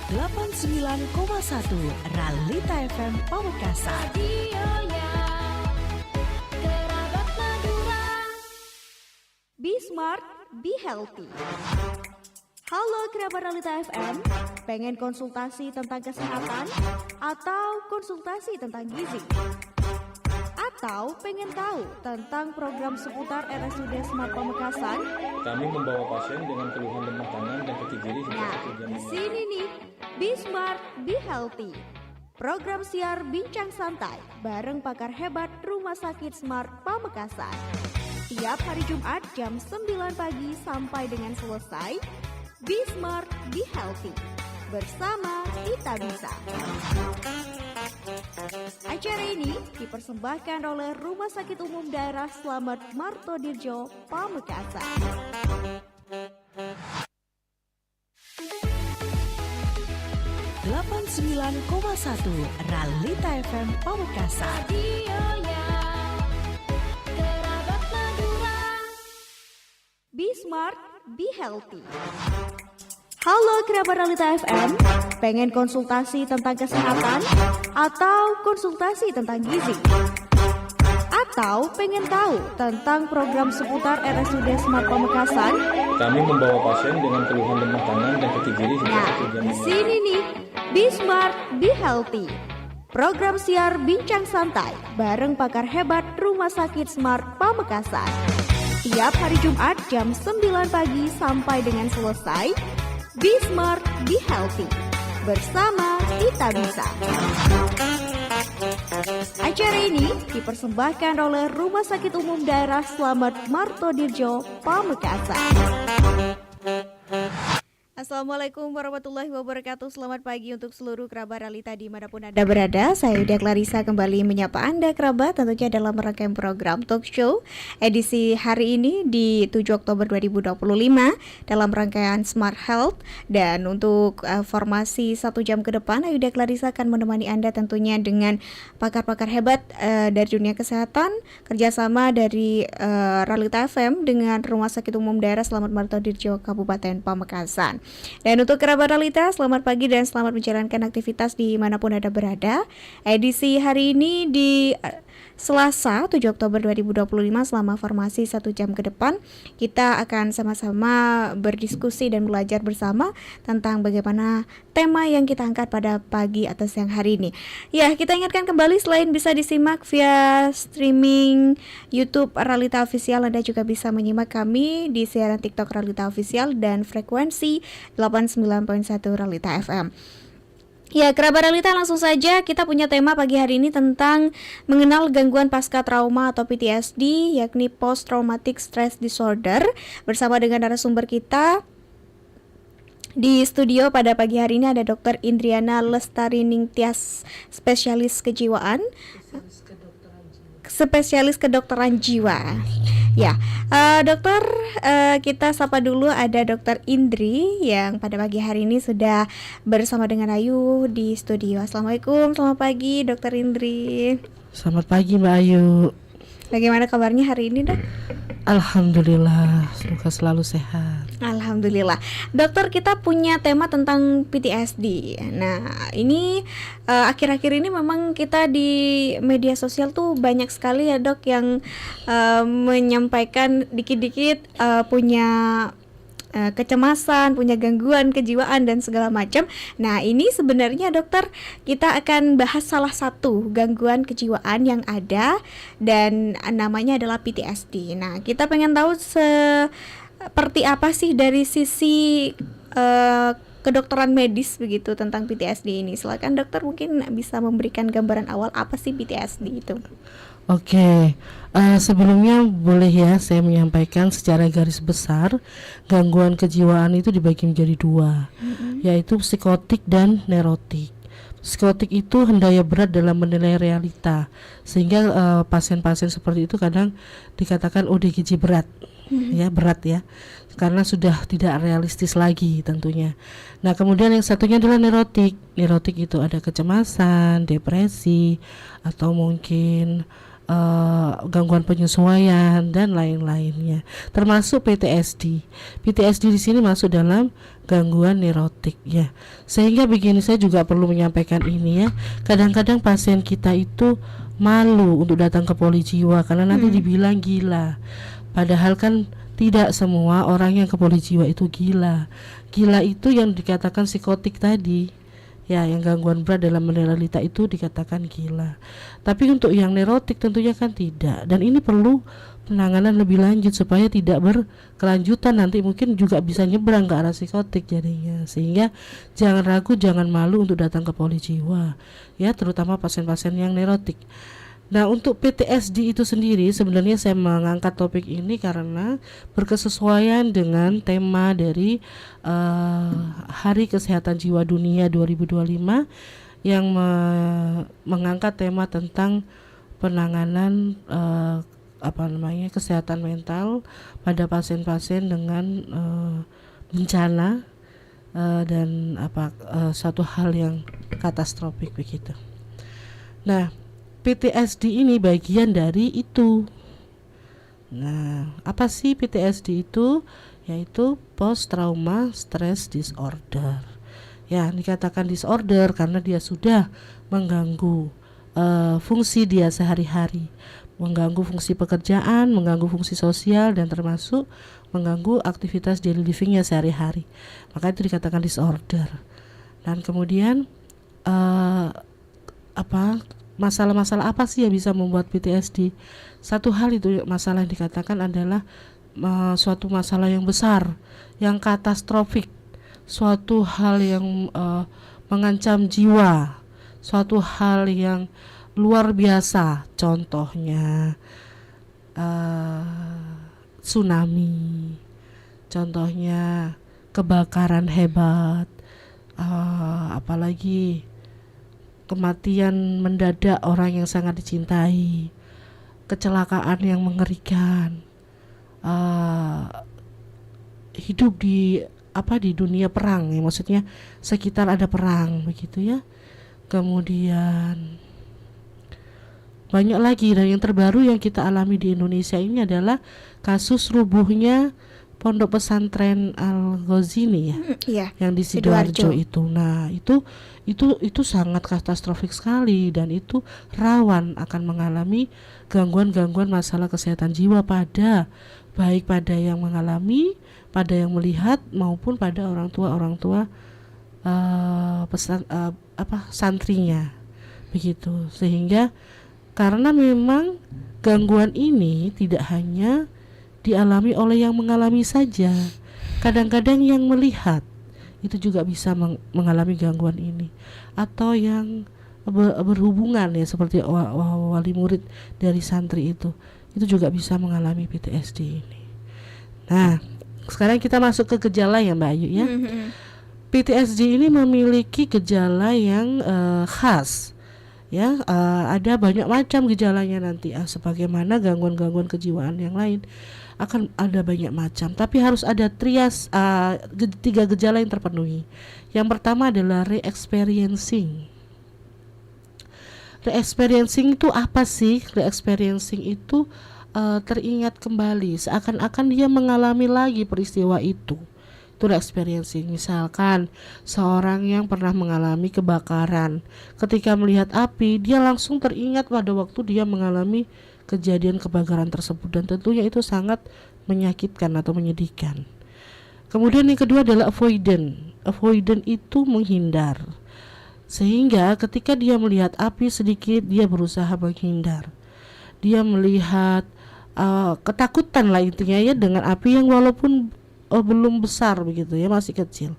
89,1 Realita FM Pamekasan. Be smart, be healthy. Halo kerabat Realita FM, pengen konsultasi tentang kesehatan atau konsultasi tentang gizi? Atau pengen tahu tentang program seputar RSUD Smart Pamekasan? Kami membawa pasien dengan keluhan lemah tangan dan kaki kiri sejak 1 jam. Di sini nih, Be Smart, Be Healthy. Program siar bincang santai bareng pakar hebat Rumah Sakit Smart Pamekasan. Tiap hari Jumat jam 9 pagi sampai dengan selesai. Be Smart, Be Healthy. Bersama kita bisa. Acara ini dipersembahkan oleh Rumah Sakit Umum Daerah Slamet Martodirjo, Pamekasan. Delapan 89,1 Realita FM Pamekasan. Be smart, be healthy. Halo kerabat Realita FM, pengen konsultasi tentang kesehatan atau konsultasi tentang gizi? Atau pengen tahu tentang program seputar RSUD Smart Pamekasan? Kami membawa pasien dengan keluhan lemah tangan dan kaki kiri sejak 1 jam. Di sini nih, Be Smart, Be Healthy. Program siar bincang santai bareng pakar hebat Rumah Sakit Smart Pamekasan. Tiap hari Jumat jam 9 pagi sampai dengan selesai. Be Smart, Be Healthy. Bersama kita bisa. Acara ini dipersembahkan oleh Rumah Sakit Umum Daerah Slamet Martodirjo, Pamekasan. Assalamualaikum warahmatullahi wabarakatuh. Selamat pagi untuk seluruh kerabat Realita dimanapun Anda berada. Saya Uda Clarissa kembali menyapa Anda kerabat, tentunya dalam rangkaian program Talk Show edisi hari ini di 7 Oktober 2025 dalam rangkaian Smart Health. Dan untuk formasi 1 jam ke depan, Uda Clarissa akan menemani Anda tentunya dengan pakar-pakar hebat dari dunia kesehatan, kerjasama dari Realita FM dengan Rumah Sakit Umum Daerah Slamet Martodirjo, Kabupaten Pamekasan. Dan untuk kerabat Realita, selamat pagi dan selamat menjalankan aktivitas dimanapun Anda berada. Edisi hari ini di Selasa 7 Oktober 2025 selama formasi 1 jam ke depan kita akan sama-sama berdiskusi dan belajar bersama tentang bagaimana tema yang kita angkat pada pagi atau siang hari ini. Ya, kita ingatkan kembali selain bisa disimak via streaming YouTube Realita Official, Anda juga bisa menyimak kami di siaran TikTok Realita Official dan frekuensi 89.1 Realita FM. Ya, kerabat Realita, langsung saja kita punya tema pagi hari ini tentang mengenal gangguan pasca trauma atau PTSD, yakni Post Traumatic Stress Disorder, bersama dengan narasumber kita. Di studio pada pagi hari ini ada Dr. Indriana Lestari Ningtyas, spesialis kejiwaan, spesialis kedokteran jiwa. Ya, dokter, kita sapa dulu ada Dr. Indri yang pada pagi hari ini sudah bersama dengan Ayu di studio. Assalamualaikum, selamat pagi Dr. Indri. Selamat pagi Mbak Ayu. Bagaimana kabarnya hari ini, Dok? Alhamdulillah, semoga selalu sehat. Alhamdulillah. Dokter, kita punya tema tentang PTSD. Nah, ini akhir-akhir ini memang kita di media sosial tuh banyak sekali ya, Dok, yang menyampaikan dikit-dikit punya kecemasan, punya gangguan kejiwaan dan segala macam. Nah, ini sebenarnya dokter, kita akan bahas salah satu gangguan kejiwaan yang ada dan namanya adalah PTSD. Nah, kita pengen tahu seperti apa sih dari sisi kedokteran medis begitu tentang PTSD ini. Silakan dokter, mungkin bisa memberikan gambaran awal apa sih PTSD itu. Oke, sebelumnya boleh ya saya menyampaikan secara garis besar gangguan kejiwaan itu dibagi menjadi dua, yaitu psikotik dan neurotik. Psikotik itu hendaya berat dalam menilai realita, sehingga pasien-pasien seperti itu kadang dikatakan ODGJ berat, ya berat ya, karena sudah tidak realistis lagi tentunya. Nah, kemudian yang satunya adalah neurotik. Neurotik itu ada kecemasan, depresi, atau mungkin gangguan penyesuaian dan lain-lainnya, termasuk PTSD. PTSD di sini masuk dalam gangguan neurotik ya. Sehingga begini, saya juga perlu menyampaikan ini ya. Kadang-kadang pasien kita itu malu untuk datang ke poli jiwa karena nanti dibilang gila. Padahal kan tidak semua orang yang ke poli jiwa itu gila. Gila itu yang dikatakan psikotik tadi. Ya, yang gangguan berat dalam realita itu dikatakan gila. Tapi untuk yang neurotik tentunya kan tidak. Dan ini perlu penanganan lebih lanjut supaya tidak berkelanjutan, nanti mungkin juga bisa nyebrang ke arah psikotik jadinya. Sehingga jangan ragu, jangan malu untuk datang ke poli jiwa. Ya, terutama pasien-pasien yang neurotik. Nah, untuk PTSD itu sendiri sebenarnya saya mengangkat topik ini karena berkesesuaian dengan tema dari Hari Kesehatan Jiwa Dunia 2025 yang mengangkat tema tentang penanganan kesehatan mental pada pasien-pasien dengan bencana dan suatu hal yang katastrofik begitu. Nah, PTSD ini bagian dari itu. Nah, apa sih PTSD itu? Yaitu Post Trauma Stress Disorder. Ya, dikatakan disorder karena dia sudah mengganggu fungsi dia sehari-hari, mengganggu fungsi pekerjaan, mengganggu fungsi sosial, dan termasuk mengganggu aktivitas daily livingnya sehari-hari. Maka itu dikatakan disorder. Dan kemudian masalah-masalah apa sih yang bisa membuat PTSD? Satu hal itu masalah yang dikatakan adalah suatu masalah yang besar, yang katastrofik, suatu hal yang mengancam jiwa, suatu hal yang luar biasa. Contohnya tsunami, contohnya kebakaran hebat, apalagi kematian mendadak orang yang sangat dicintai, kecelakaan yang mengerikan, hidup di dunia perang ya, maksudnya sekitar ada perang begitu ya. Kemudian banyak lagi, dan yang terbaru yang kita alami di Indonesia ini adalah kasus rubuhnya Pondok Pesantren Al-Ghazini yang di Sidoarjo itu. Nah, itu sangat katastrofik sekali, dan itu rawan akan mengalami gangguan-gangguan masalah kesehatan jiwa baik pada yang mengalami, pada yang melihat, maupun pada orang tua santrinya begitu. Sehingga karena memang gangguan ini tidak hanya dialami oleh yang mengalami saja, kadang-kadang yang melihat itu juga bisa mengalami gangguan ini, atau yang berhubungan ya, seperti wali murid dari santri itu juga bisa mengalami PTSD ini. Nah, sekarang kita masuk ke gejala ya Mbak Ayu ya. PTSD ini memiliki gejala yang khas ya, ada banyak macam gejalanya nanti, sebagaimana gangguan-gangguan kejiwaan yang lain akan ada banyak macam, tapi harus ada trias, 3 gejala yang terpenuhi. Yang pertama adalah re-experiencing. Re-experiencing itu apa sih? Re-experiencing itu teringat kembali, seakan-akan dia mengalami lagi peristiwa itu. Itu re-experiencing. Misalkan seorang yang pernah mengalami kebakaran, ketika melihat api, dia langsung teringat pada waktu dia mengalami kejadian kebakaran tersebut, dan tentunya itu sangat menyakitkan atau menyedihkan. Kemudian yang kedua adalah avoidant. Avoidant itu menghindar, sehingga ketika dia melihat api sedikit, dia berusaha menghindar. Dia melihat ketakutan lah intinya ya dengan api yang walaupun belum besar begitu ya, masih kecil.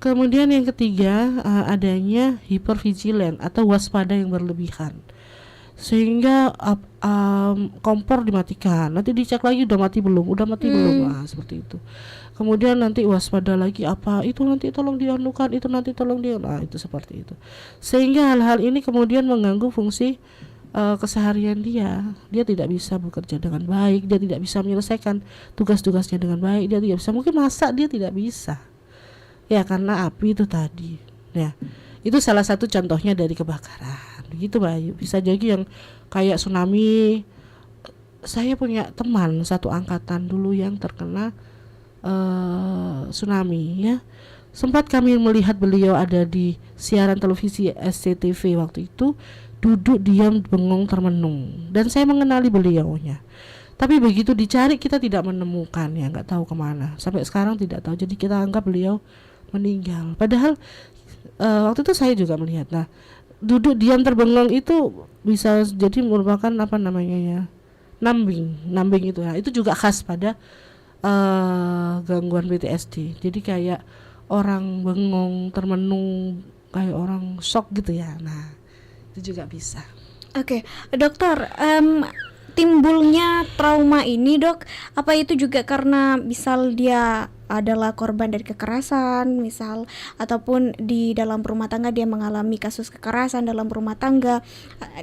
Kemudian yang ketiga adanya hypervigilant atau waspada yang berlebihan, sehingga kompor dimatikan, nanti dicek lagi udah mati belum, seperti itu. Kemudian nanti waspada lagi, apa itu nanti tolong dianukan, itu nanti tolong itu seperti itu. Sehingga hal-hal ini kemudian mengganggu fungsi keseharian dia tidak bisa bekerja dengan baik, dia tidak bisa menyelesaikan tugas-tugasnya dengan baik, dia tidak bisa, mungkin masak dia tidak bisa ya karena api itu tadi ya. Itu salah satu contohnya dari kebakaran begitu Mbak Ayu. Bisa jadi yang kayak tsunami. Saya punya teman satu angkatan dulu yang terkena tsunami ya. Sempat kami melihat beliau ada di siaran televisi SCTV waktu itu, duduk diam bengong termenung, dan saya mengenali beliaunya. Tapi begitu dicari kita tidak menemukan, ya nggak tahu kemana. Sampai sekarang tidak tahu. Jadi kita anggap beliau meninggal. Padahal waktu itu saya juga melihat. Nah, duduk diam terbengong itu bisa jadi merupakan apa namanya ya, numbing itu. Nah, itu juga khas pada gangguan PTSD. Jadi kayak orang bengong termenung, kayak orang shock gitu ya. Nah, itu juga bisa. Oke, dokter, timbulnya trauma ini dok, apa itu juga karena misal dia adalah korban dari kekerasan misal, ataupun di dalam rumah tangga dia mengalami kasus kekerasan dalam rumah tangga,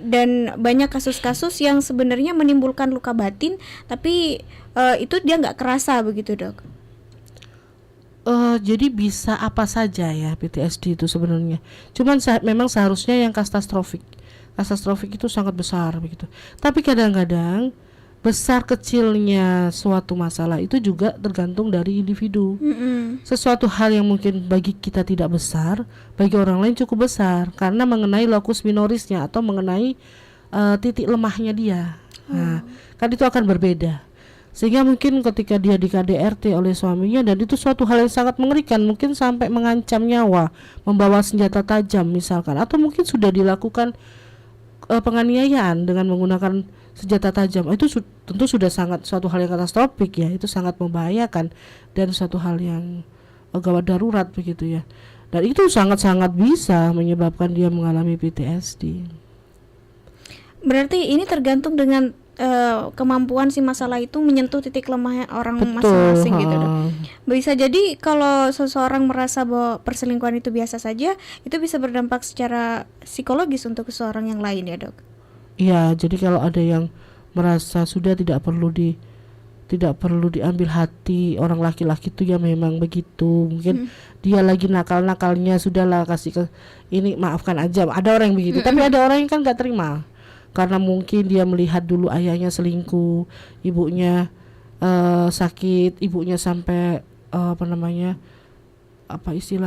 dan banyak kasus-kasus yang sebenarnya menimbulkan luka batin tapi itu dia nggak kerasa begitu dok? Jadi bisa apa saja ya PTSD itu sebenarnya. Cuman memang seharusnya yang katastrofik itu sangat besar begitu. Tapi kadang-kadang besar kecilnya suatu masalah itu juga tergantung dari individu. Sesuatu hal yang mungkin bagi kita tidak besar, bagi orang lain cukup besar karena mengenai locus minorisnya atau mengenai titik lemahnya dia. Nah, kan itu akan berbeda. Sehingga mungkin ketika dia di KDRT oleh suaminya, dan itu suatu hal yang sangat mengerikan, mungkin sampai mengancam nyawa, membawa senjata tajam misalkan, atau mungkin sudah dilakukan penganiayaan dengan menggunakan senjata tajam, itu tentu sudah sangat suatu hal yang katastrofik ya, itu sangat membahayakan dan suatu hal yang gawat darurat begitu ya, dan itu sangat-sangat bisa menyebabkan dia mengalami PTSD. Berarti ini tergantung dengan kemampuan si masalah itu menyentuh titik lemah orang masing-masing gitu dok. Bisa jadi kalau seseorang merasa bahwa perselingkuhan itu biasa saja, itu bisa berdampak secara psikologis untuk seseorang yang lain ya dok. Iya, jadi kalau ada yang merasa sudah tidak perlu diambil hati orang laki-laki itu ya memang begitu, mungkin dia lagi nakal-nakalnya, sudahlah kasih ini, maafkan aja. Ada orang yang begitu, tapi ada orang yang kan nggak terima. Karena mungkin dia melihat dulu ayahnya selingkuh, ibunya sakit, ibunya sampai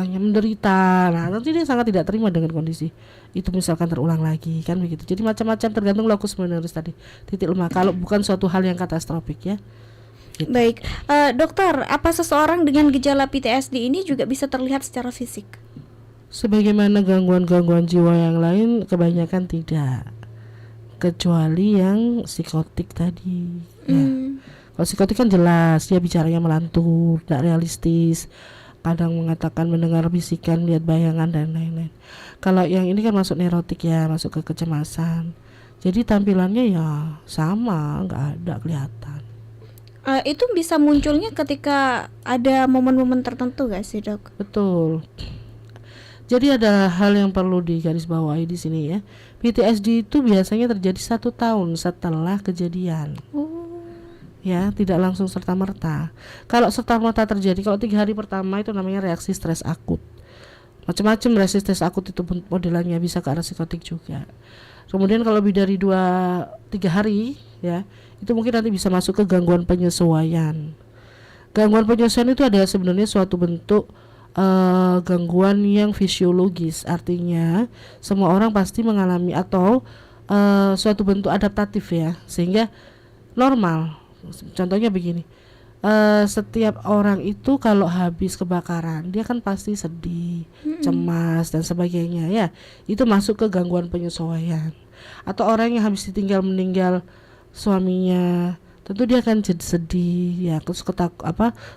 menderita. Nah, nanti dia sangat tidak terima dengan kondisi itu misalkan terulang lagi, kan begitu. Jadi macam-macam tergantung locus minoris tadi, titik lemah. Kalau bukan suatu hal yang katastrofik ya. Gitu. Baik, dokter, apa seseorang dengan gejala PTSD ini juga bisa terlihat secara fisik? Sebagaimana gangguan-gangguan jiwa yang lain, kebanyakan tidak. Kecuali yang psikotik tadi ya. Kalau psikotik kan jelas dia bicaranya melantur, tidak realistis, kadang mengatakan mendengar bisikan, lihat bayangan dan lain-lain. Kalau yang ini kan masuk neurotik ya, masuk ke kecemasan. Jadi tampilannya ya sama, nggak ada kelihatan. Itu bisa munculnya ketika ada momen-momen tertentu gak sih dok? Betul. Jadi ada hal yang perlu digarisbawahi di sini ya. PTSD itu biasanya terjadi 1 tahun setelah kejadian. Ya, tidak langsung serta-merta. Kalau serta-merta terjadi, kalau 3 hari pertama itu namanya reaksi stres akut. Macam-macam reaksi stres akut itu modelannya, bisa ke arah psikotik juga. Kemudian kalau lebih dari 2-3 hari ya, itu mungkin nanti bisa masuk ke gangguan penyesuaian. Gangguan penyesuaian itu adalah sebenarnya suatu bentuk gangguan yang fisiologis, artinya semua orang pasti mengalami atau suatu bentuk adaptatif ya, sehingga normal. Contohnya begini, setiap orang itu kalau habis kebakaran dia kan pasti sedih, cemas dan sebagainya ya, itu masuk ke gangguan penyesuaian. Atau orang yang habis meninggal suaminya, tentu dia akan jadi sedih ya, terus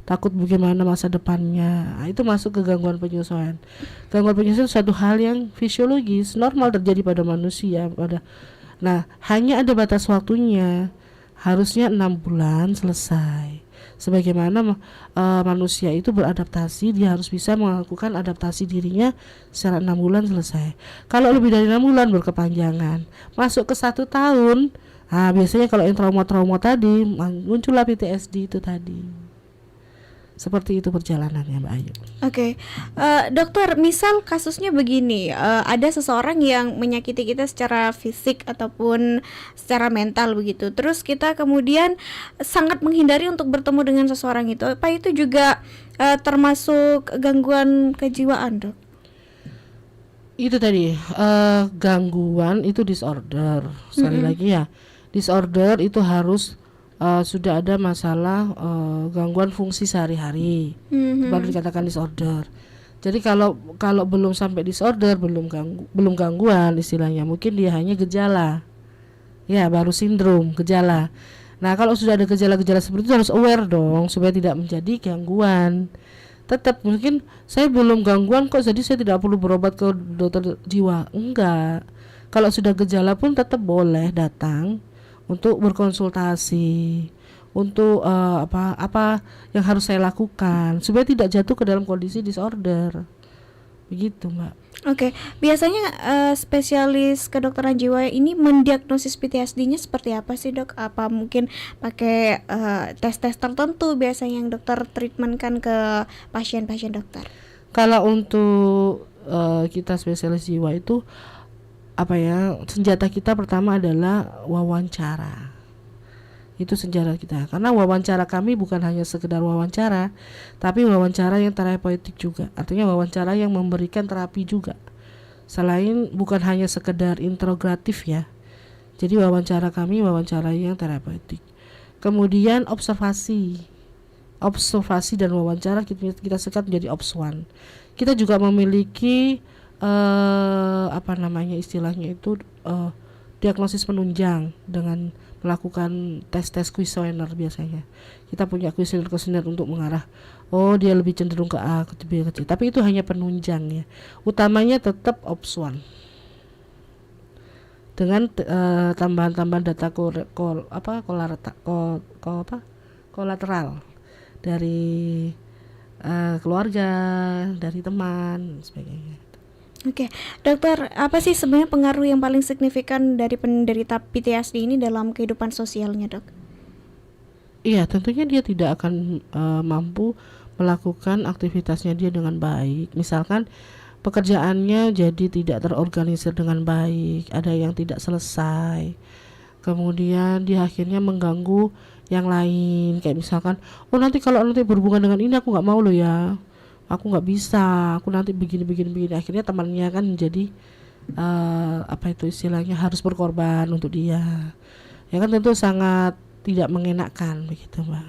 takut bagaimana masa depannya. Nah, itu masuk ke gangguan penyesuaian. Gangguan penyesuaian suatu hal yang fisiologis, normal terjadi pada manusia. Nah, hanya ada batas waktunya, harusnya 6 bulan selesai. Sebagaimana manusia itu beradaptasi, dia harus bisa melakukan adaptasi dirinya secara 6 bulan selesai. Kalau lebih dari 6 bulan berkepanjangan, masuk ke 1 tahun. Nah, biasanya kalau yang trauma-trauma tadi muncullah PTSD itu tadi. Seperti itu perjalanannya, Mbak Ayu. Oke, dokter, misal kasusnya begini, ada seseorang yang menyakiti kita secara fisik ataupun secara mental begitu. Terus kita kemudian sangat menghindari untuk bertemu dengan seseorang itu. Apa itu juga termasuk gangguan kejiwaan, dok? Itu tadi gangguan itu disorder. Sekali lagi ya, disorder itu harus sudah ada masalah gangguan fungsi sehari-hari, baru dikatakan disorder. Jadi kalau belum sampai disorder, belum gangguan istilahnya, mungkin dia hanya gejala, ya baru sindrom gejala. Nah kalau sudah ada gejala-gejala seperti itu harus aware dong supaya tidak menjadi gangguan. Tetap mungkin saya belum gangguan kok, jadi saya tidak perlu berobat ke dokter jiwa. Enggak. Kalau sudah gejala pun tetap boleh datang untuk berkonsultasi, untuk apa yang harus saya lakukan supaya tidak jatuh ke dalam kondisi disorder. Begitu, Mbak. Oke, biasanya spesialis kedokteran jiwa ini mendiagnosis PTSD-nya seperti apa sih, dok? Apa mungkin pakai tes-tes tertentu biasanya yang dokter treatmentkan ke pasien-pasien dokter? Kalau untuk kita spesialis jiwa itu senjata kita pertama adalah wawancara. Itu senjata kita, karena wawancara kami bukan hanya sekedar wawancara, tapi wawancara yang terapeutik juga. Artinya wawancara yang memberikan terapi juga, selain bukan hanya sekedar integratif ya. Jadi wawancara kami wawancara yang terapeutik. Kemudian observasi dan wawancara kita sekat menjadi OPS1. Kita juga memiliki istilahnya itu diagnosis penunjang dengan melakukan tes kuesioner. Biasanya kita punya kuesioner untuk mengarah, dia lebih cenderung ke A, ke B, ke C, tapi itu hanya penunjang ya. Utamanya tetap OPS1 dengan tambahan-tambahan data kolateral dari keluarga, dari teman, sebagainya. Oke, dokter, apa sih sebenarnya pengaruh yang paling signifikan dari penderita PTSD ini dalam kehidupan sosialnya, dok? Iya, tentunya dia tidak akan mampu melakukan aktivitasnya dia dengan baik. Misalkan pekerjaannya jadi tidak terorganisir dengan baik, ada yang tidak selesai. Kemudian dia akhirnya mengganggu yang lain, kayak misalkan, nanti kalau berhubungan dengan ini aku nggak mau loh ya. Aku nggak bisa, aku nanti begini. Akhirnya temannya kan menjadi istilahnya harus berkorban untuk dia. Ya kan tentu sangat tidak mengenakan begitu, Mbak.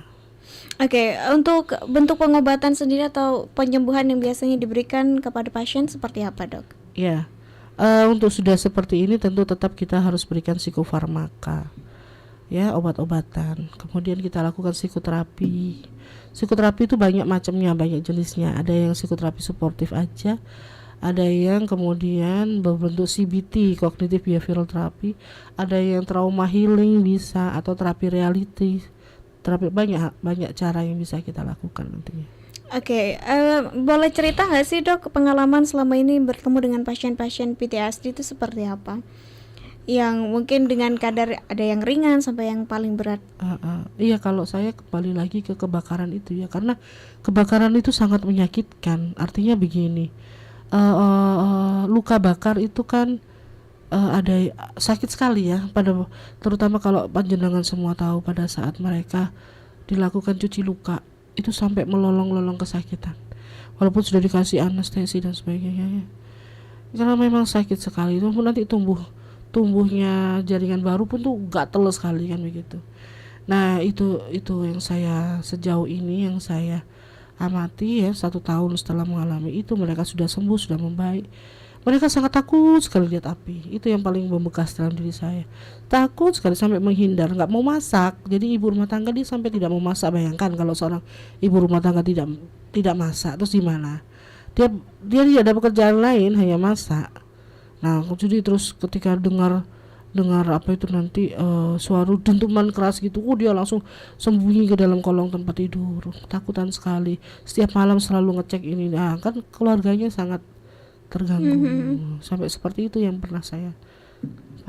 Oke, untuk bentuk pengobatan sendiri atau penyembuhan yang biasanya diberikan kepada pasien seperti apa, dok? Ya, untuk sudah seperti ini tentu tetap kita harus berikan psikofarmaka, ya, obat-obatan. Kemudian kita lakukan psikoterapi. Psikoterapi itu banyak macamnya, banyak jenisnya. Ada yang psikoterapi suportif aja, ada yang kemudian berbentuk CBT, cognitive behavioral therapy, ada yang trauma healing bisa, atau terapi reality. Terapi banyak cara yang bisa kita lakukan nantinya. Oke, boleh cerita nggak sih, dok, pengalaman selama ini bertemu dengan pasien-pasien PTSD itu seperti apa? Yang mungkin dengan kadar ada yang ringan sampai yang paling berat. Iya, kalau saya kembali lagi ke kebakaran itu ya, karena kebakaran itu sangat menyakitkan. Artinya begini, luka bakar itu kan ada sakit sekali ya, terutama kalau panjenengan semua tahu pada saat mereka dilakukan cuci luka itu sampai melolong-lolong kesakitan, walaupun sudah dikasih anestesi dan sebagainya ya. Karena memang sakit sekali itu, nanti tumbuhnya jaringan baru pun tuh gatel sekali kan begitu. Nah itu yang saya sejauh ini yang saya amati ya, 1 tahun setelah mengalami itu mereka sudah sembuh, sudah membaik. Mereka sangat takut sekali lihat api. Itu yang paling membekas dalam diri saya. Takut sekali sampai menghindar, nggak mau masak. Jadi ibu rumah tangga dia sampai tidak mau masak. Bayangkan kalau seorang ibu rumah tangga tidak masak, terus gimana? Dia tidak ada pekerjaan lain, hanya masak. Nah, jadi terus ketika dengar suara dentuman keras gitu, dia langsung sembunyi ke dalam kolong tempat tidur, takutan sekali. Setiap malam selalu ngecek ini. Nah, kan keluarganya sangat terganggu. Sampai seperti itu yang pernah saya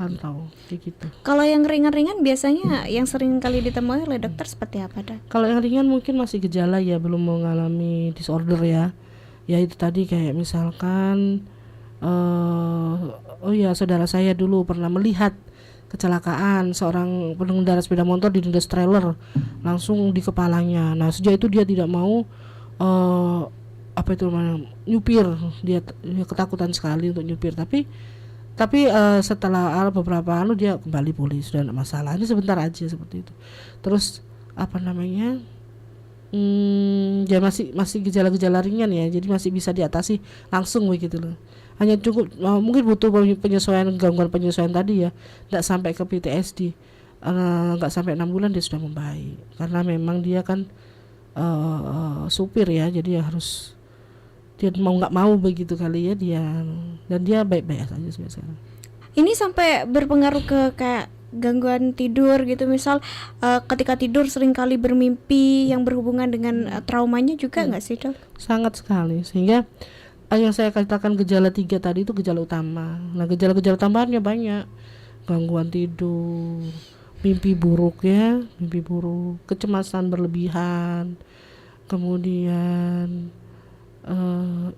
pantau kayak gitu. Kalau yang ringan-ringan biasanya yang sering kali ditemui oleh dokter seperti apa, Dok? Kalau yang ringan mungkin masih gejala ya, belum mengalami disorder ya. Ya itu tadi kayak misalkan oh ya, saudara saya dulu pernah melihat kecelakaan seorang pengendara sepeda motor dilindas trailer langsung di kepalanya. Nah sejak itu dia tidak mau nyupir. Dia ketakutan sekali untuk nyupir. Tapi setelah beberapa dia kembali pulih, sudah tidak masalah. Ini sebentar aja seperti itu. Terus ya masih gejala-gejala ringan ya, jadi masih bisa diatasi langsung begitu loh. Hanya cukup mungkin butuh penyesuaian, gangguan penyesuaian tadi ya, tidak sampai ke PTSD, nggak sampai 6 bulan dia sudah membaik, karena memang dia kan supir ya, jadi ya harus dia mau nggak mau begitu kali ya dia, dan dia baik-baik saja sekarang. Ini sampai berpengaruh ke kayak gangguan tidur gitu, misal ketika tidur sering kali bermimpi yang berhubungan dengan traumanya juga nggak sih, Dok? Sangat sekali, sehingga yang saya katakan gejala 3 tadi itu gejala utama. Nah gejala-gejala tambahannya banyak, gangguan tidur, mimpi buruk, kecemasan berlebihan, kemudian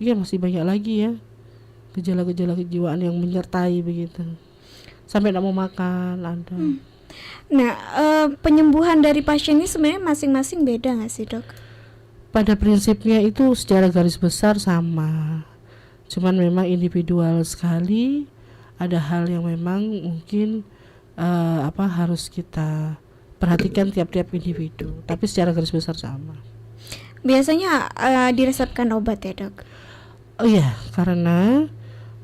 ya masih banyak lagi ya gejala-gejala kejiwaan yang menyertai begitu, sampai tidak mau makan ada. Nah penyembuhan dari pasien ini sebenarnya masing-masing beda nggak sih, Dok? Pada prinsipnya itu secara garis besar sama, cuman memang individual sekali. Ada hal yang memang mungkin harus kita perhatikan tiap-tiap individu, tapi secara garis besar sama. Biasanya diresepkan obat ya, Dok? Oh iya, karena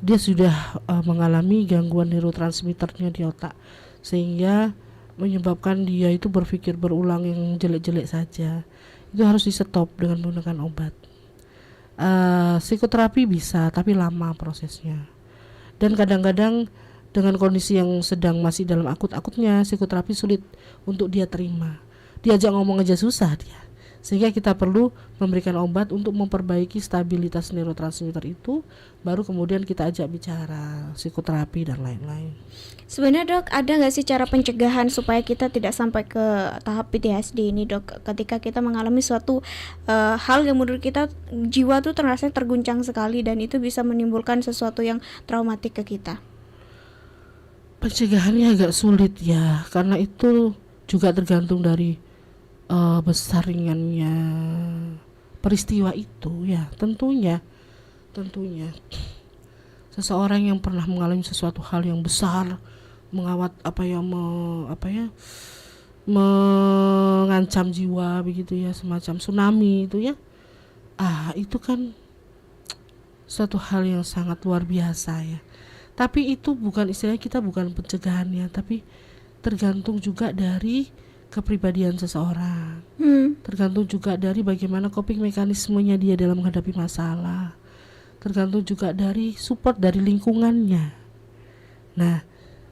dia sudah mengalami gangguan neurotransmitternya di otak, sehingga menyebabkan dia itu berpikir berulang yang jelek-jelek saja. Itu harus di stop dengan menggunakan obat. Psikoterapi bisa, tapi lama prosesnya. Dan kadang-kadang dengan kondisi yang sedang masih dalam akut-akutnya, psikoterapi sulit untuk dia terima. Diajak ngomong aja susah dia. Sehingga kita perlu memberikan obat untuk memperbaiki stabilitas neurotransmitter itu, baru kemudian kita ajak bicara psikoterapi dan lain-lain. Sebenarnya, Dok, ada nggak sih cara pencegahan supaya kita tidak sampai ke tahap PTSD ini, Dok? Ketika kita mengalami suatu hal yang menurut kita jiwa tuh terasa terguncang sekali dan itu bisa menimbulkan sesuatu yang traumatik ke kita. Pencegahannya agak sulit ya, karena itu juga tergantung dari besar ringannya peristiwa itu ya. Tentunya seseorang yang pernah mengalami sesuatu hal yang besar, mengancam jiwa begitu ya, semacam tsunami itu ya, itu kan suatu hal yang sangat luar biasa ya. Tapi itu bukan istilahnya, kita bukan pencegahannya, tapi tergantung juga dari kepribadian seseorang, tergantung juga dari bagaimana coping mekanismenya dia dalam menghadapi masalah, tergantung juga dari support dari lingkungannya. Nah,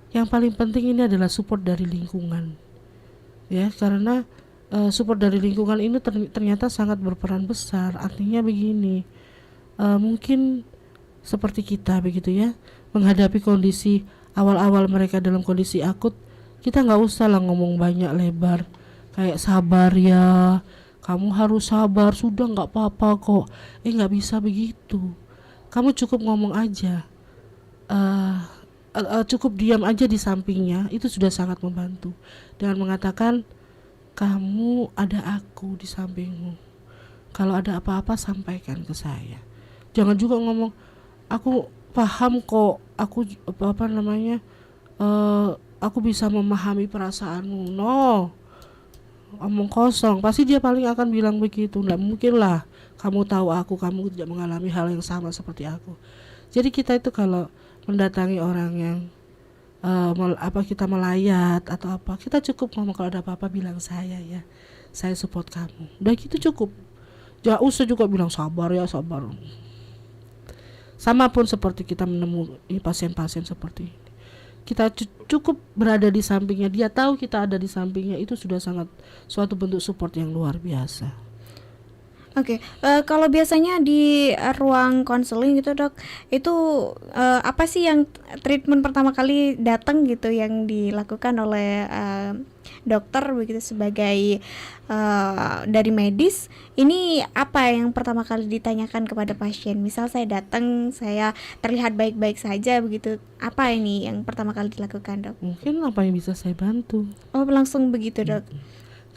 yang paling penting ini adalah support dari lingkungan ya, karena support dari lingkungan ini ternyata sangat berperan besar. Artinya begini, mungkin seperti kita begitu ya, menghadapi kondisi awal-awal mereka dalam kondisi akut, kita nggak usah lah ngomong banyak lebar kayak sabar ya, kamu harus sabar, sudah nggak apa-apa kok. Nggak bisa begitu. Kamu cukup ngomong aja, cukup diam aja di sampingnya, itu sudah sangat membantu. Dengan mengatakan, kamu ada aku di sampingmu, kalau ada apa-apa sampaikan ke saya. Jangan juga ngomong, aku paham kok, aku bisa memahami perasaanmu. No, omong kosong. Pasti dia paling akan bilang begitu. Nggak mungkin lah kamu tahu aku, kamu tidak mengalami hal yang sama seperti aku. Jadi kita itu kalau mendatangi orang yang kita melayat atau apa, kita cukup ngomong, kalau ada apa-apa bilang saya ya, saya support kamu. Udah gitu cukup. Jangan usah juga bilang sabar ya, sabar. Sama pun seperti kita menemui pasien-pasien seperti ini, kita cukup berada di sampingnya, dia tahu kita ada di sampingnya, itu sudah sangat suatu bentuk support yang luar biasa. Oke, kalau biasanya di ruang konseling gitu dok, itu apa sih yang treatment pertama kali datang gitu yang dilakukan oleh dokter begitu sebagai dari medis? Ini apa yang pertama kali ditanyakan kepada pasien? Misal saya datang, saya terlihat baik-baik saja begitu, apa ini yang pertama kali dilakukan dok? Mungkin apa yang bisa saya bantu. Oh langsung begitu dok?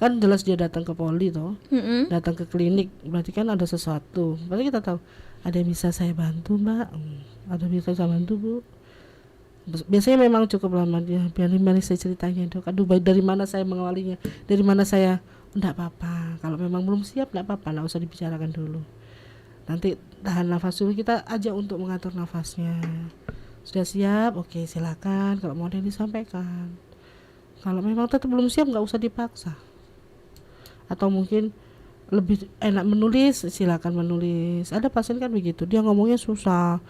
Kan jelas dia datang ke poli toh, Mm-mm. datang ke klinik, berarti kan ada sesuatu. Berarti kita tahu ada yang bisa saya bantu mbak, ada yang bisa saya bantu bu. Biasanya memang cukup lama dia, biar saya ceritanya dok. Aduh dari mana saya mengawalinya, dari mana saya, enggak apa-apa. Kalau memang belum siap enggak apa-apa, enggak usah dibicarakan dulu. Nanti tahan nafas dulu, kita ajak untuk mengatur nafasnya. Sudah siap, oke silakan. Kalau mau ada yang disampaikan. Kalau memang tetap belum siap enggak usah dipaksa. Atau mungkin lebih enak menulis, silakan menulis. Ada pasien kan begitu, dia ngomongnya susah,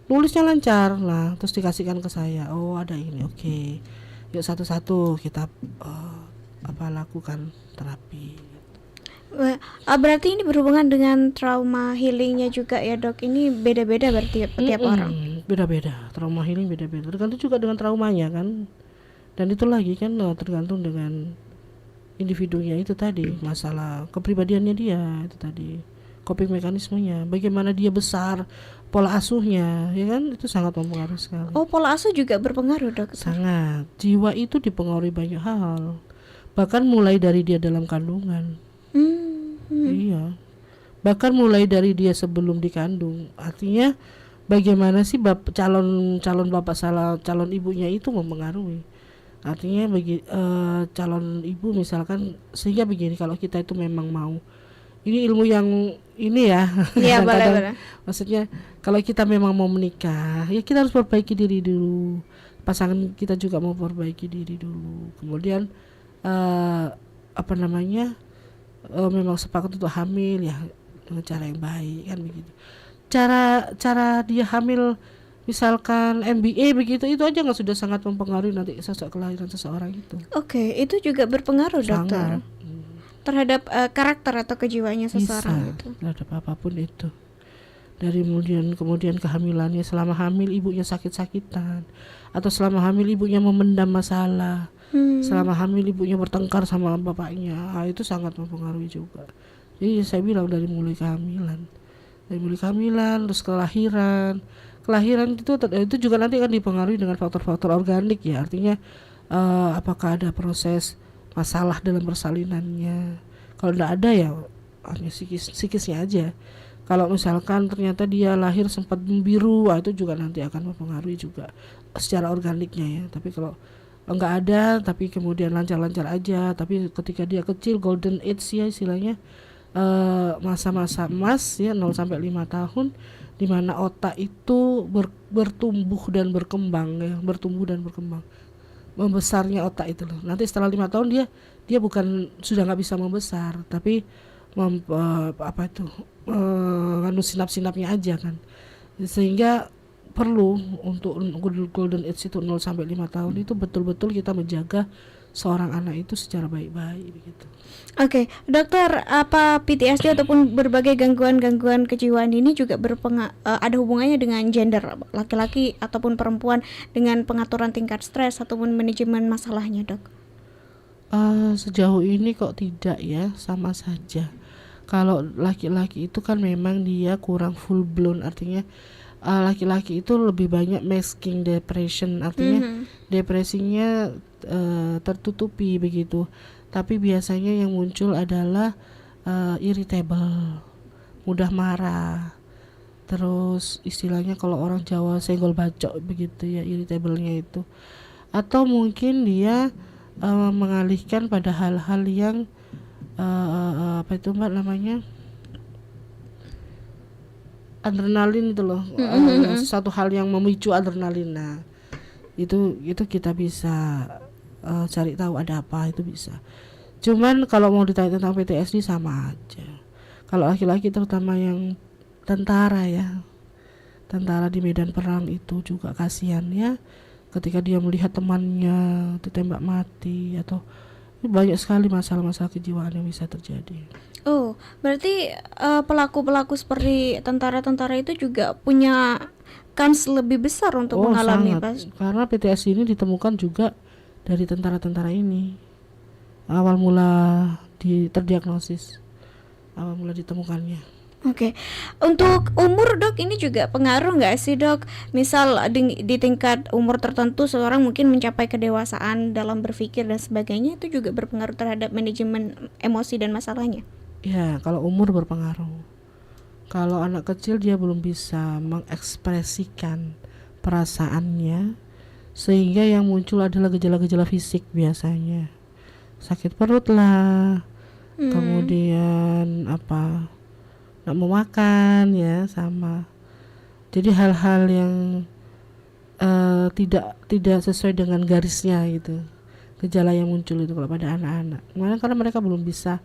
nulisnya lancar lah, terus dikasihkan ke saya, oh ada ini, oke. Yuk satu-satu kita lakukan terapi. Berarti ini berhubungan dengan trauma healingnya juga ya dok. Ini beda-beda berarti tiap orang. Beda-beda, trauma healing beda-beda. Tergantung juga dengan traumanya kan. Dan itu lagi kan tergantung dengan individunya itu tadi, masalah kepribadiannya dia itu tadi, coping mekanismenya, bagaimana dia besar, pola asuhnya, ya kan itu sangat mempengaruhi sekali. Oh pola asuh juga berpengaruh dok? Sangat, jiwa itu dipengaruhi banyak hal, bahkan mulai dari dia dalam kandungan. Iya, bahkan mulai dari dia sebelum dikandung. Artinya bagaimana sih calon bapak salah calon ibunya itu mempengaruhi. Artinya bagi calon ibu misalkan, sehingga begini, kalau kita itu memang mau, ini ilmu yang ini ya, iya boleh. Maksudnya kalau kita memang mau menikah, ya kita harus perbaiki diri dulu, pasangan kita juga mau perbaiki diri dulu, kemudian memang sepakat untuk hamil ya dengan cara yang baik kan begitu. Cara dia hamil misalkan MBA begitu, itu aja nggak sudah sangat mempengaruhi nanti sosok kelahiran seseorang itu. Oke, itu juga berpengaruh dokter terhadap karakter atau kejiwaannya seseorang itu. Terhadap apapun itu. Dari kemudian kehamilannya, selama hamil ibunya sakit-sakitan, atau selama hamil ibunya memendam masalah, selama hamil ibunya bertengkar sama bapaknya, itu sangat mempengaruhi juga. Jadi saya bilang dari mulai kehamilan terus kelahiran itu juga nanti akan dipengaruhi dengan faktor-faktor organik ya, artinya apakah ada proses masalah dalam persalinannya. Kalau tidak ada ya hanya psikisnya aja. Kalau misalkan ternyata dia lahir sempat membiru, itu juga nanti akan mempengaruhi juga secara organiknya ya. Tapi kalau enggak ada tapi kemudian lancar-lancar aja, tapi ketika dia kecil, golden age ya istilahnya, masa-masa emas ya 0 sampai 5 tahun, di mana otak itu bertumbuh dan berkembang ya, membesarnya otak itu loh. Nanti setelah 5 tahun dia bukan sudah nggak bisa membesar, tapi sinap-sinapnya aja kan, sehingga perlu untuk golden age itu 0 sampai 5 tahun itu betul-betul kita menjaga seorang anak itu secara baik-baik begitu. Oke, dokter, apa PTSD ataupun berbagai gangguan kejiwaan ini juga ada hubungannya dengan gender, laki-laki ataupun perempuan, dengan pengaturan tingkat stres ataupun manajemen masalahnya, dok? Sejauh ini kok tidak ya, sama saja. Kalau laki-laki itu kan memang dia kurang full blown, artinya laki-laki itu lebih banyak masking depression, artinya depresinya tertutupi begitu. Tapi biasanya yang muncul adalah irritable, mudah marah. Terus istilahnya kalau orang Jawa senggol bacok begitu ya, irritable-nya itu. Atau mungkin dia mengalihkan pada hal-hal yang adrenalin itu loh, satu hal yang memicu adrenalin. Nah, itu kita bisa cari tahu ada apa, itu bisa. Cuman kalau mau ditanya tentang PTSD sama aja. Kalau laki-laki terutama yang tentara di medan perang itu juga kasihan ya, ketika dia melihat temannya ditembak mati atau Banyak sekali masalah-masalah kejiwaan yang bisa terjadi. Oh, berarti pelaku-pelaku seperti tentara-tentara itu juga punya kans lebih besar untuk mengalami Sangat. Karena PTSD ini ditemukan juga dari tentara-tentara ini. Awal mula terdiagnosis, awal mula ditemukannya. Oke, untuk umur dok ini juga pengaruh nggak sih dok? Misal di tingkat umur tertentu seorang mungkin mencapai kedewasaan dalam berpikir dan sebagainya, itu juga berpengaruh terhadap manajemen emosi dan masalahnya. Ya, kalau umur berpengaruh. Kalau anak kecil dia belum bisa mengekspresikan perasaannya, sehingga yang muncul adalah gejala-gejala fisik biasanya. Sakit perut lah, kemudian nggak mau makan ya, sama. Jadi hal-hal yang tidak sesuai dengan garisnya gitu. Gejala yang muncul itu kalau pada anak-anak. Karena mereka belum bisa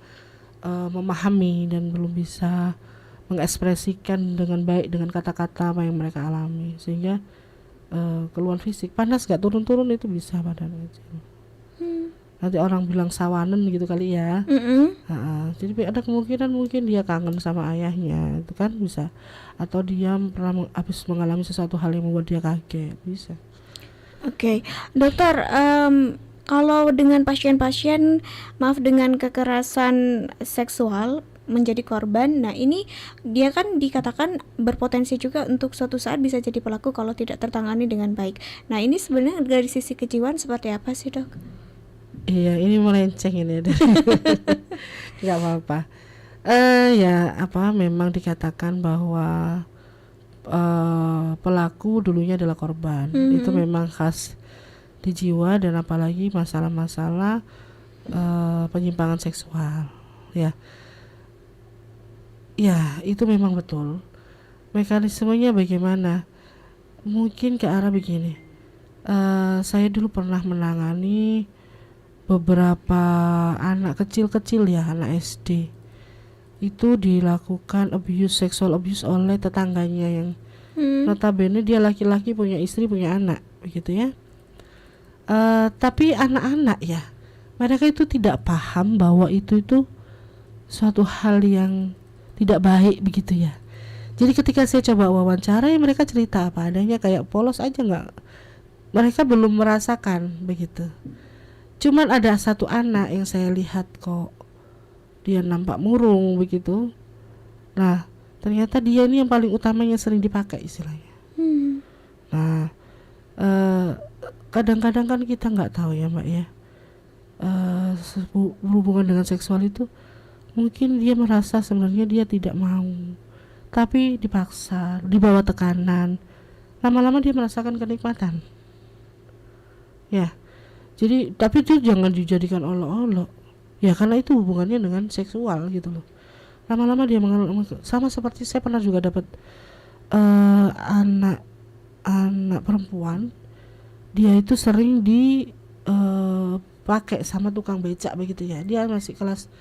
memahami dan belum bisa mengekspresikan dengan baik dengan kata-kata apa yang mereka alami, sehingga keluhan fisik panas gak turun-turun itu bisa pada anak kecil. Nanti orang bilang sawanen gitu kali ya. Jadi ada kemungkinan mungkin dia kangen sama ayahnya, itu kan bisa, atau dia pernah habis mengalami sesuatu hal yang membuat dia kaget, bisa. Oke, dokter, kalau dengan pasien-pasien dengan kekerasan seksual menjadi korban, nah ini dia kan dikatakan berpotensi juga untuk suatu saat bisa jadi pelaku kalau tidak tertangani dengan baik. Nah ini sebenarnya dari sisi kejiwaan seperti apa sih dok? Iya, ini melenceng ini. Nggak apa-apa. Memang dikatakan bahwa pelaku dulunya adalah korban. Itu memang khas di jiwa, dan apalagi masalah-masalah penyimpangan seksual. Ya, itu memang betul. Mekanismenya bagaimana? Mungkin ke arah begini. Saya dulu pernah menangani beberapa anak kecil-kecil ya, anak SD. Itu dilakukan sexual abuse oleh tetangganya yang notabene dia laki-laki, punya istri, punya anak, begitu ya. Tapi anak-anak ya, mereka itu tidak paham bahwa itu suatu hal yang tidak baik begitu ya. Jadi ketika saya coba wawancara ya, mereka cerita apa adanya, kayak polos aja, nggak, mereka belum merasakan begitu. Cuman ada satu anak yang saya lihat kok dia nampak murung begitu. Nah ternyata dia ini yang paling utamanya sering dipakai istilahnya. Nah kadang-kadang kan kita nggak tahu ya mbak ya, berhubungan dengan seksual itu mungkin dia merasa sebenarnya dia tidak mau, tapi dipaksa, dibawa tekanan, lama-lama dia merasakan kenikmatan ya. Jadi tapi itu jangan dijadikan olok-olok ya, karena itu hubungannya dengan seksual gitu loh. Lama-lama dia mengalami, sama seperti saya pernah juga dapat anak perempuan, dia itu sering dipakai sama tukang becak begitu ya. Dia masih kelas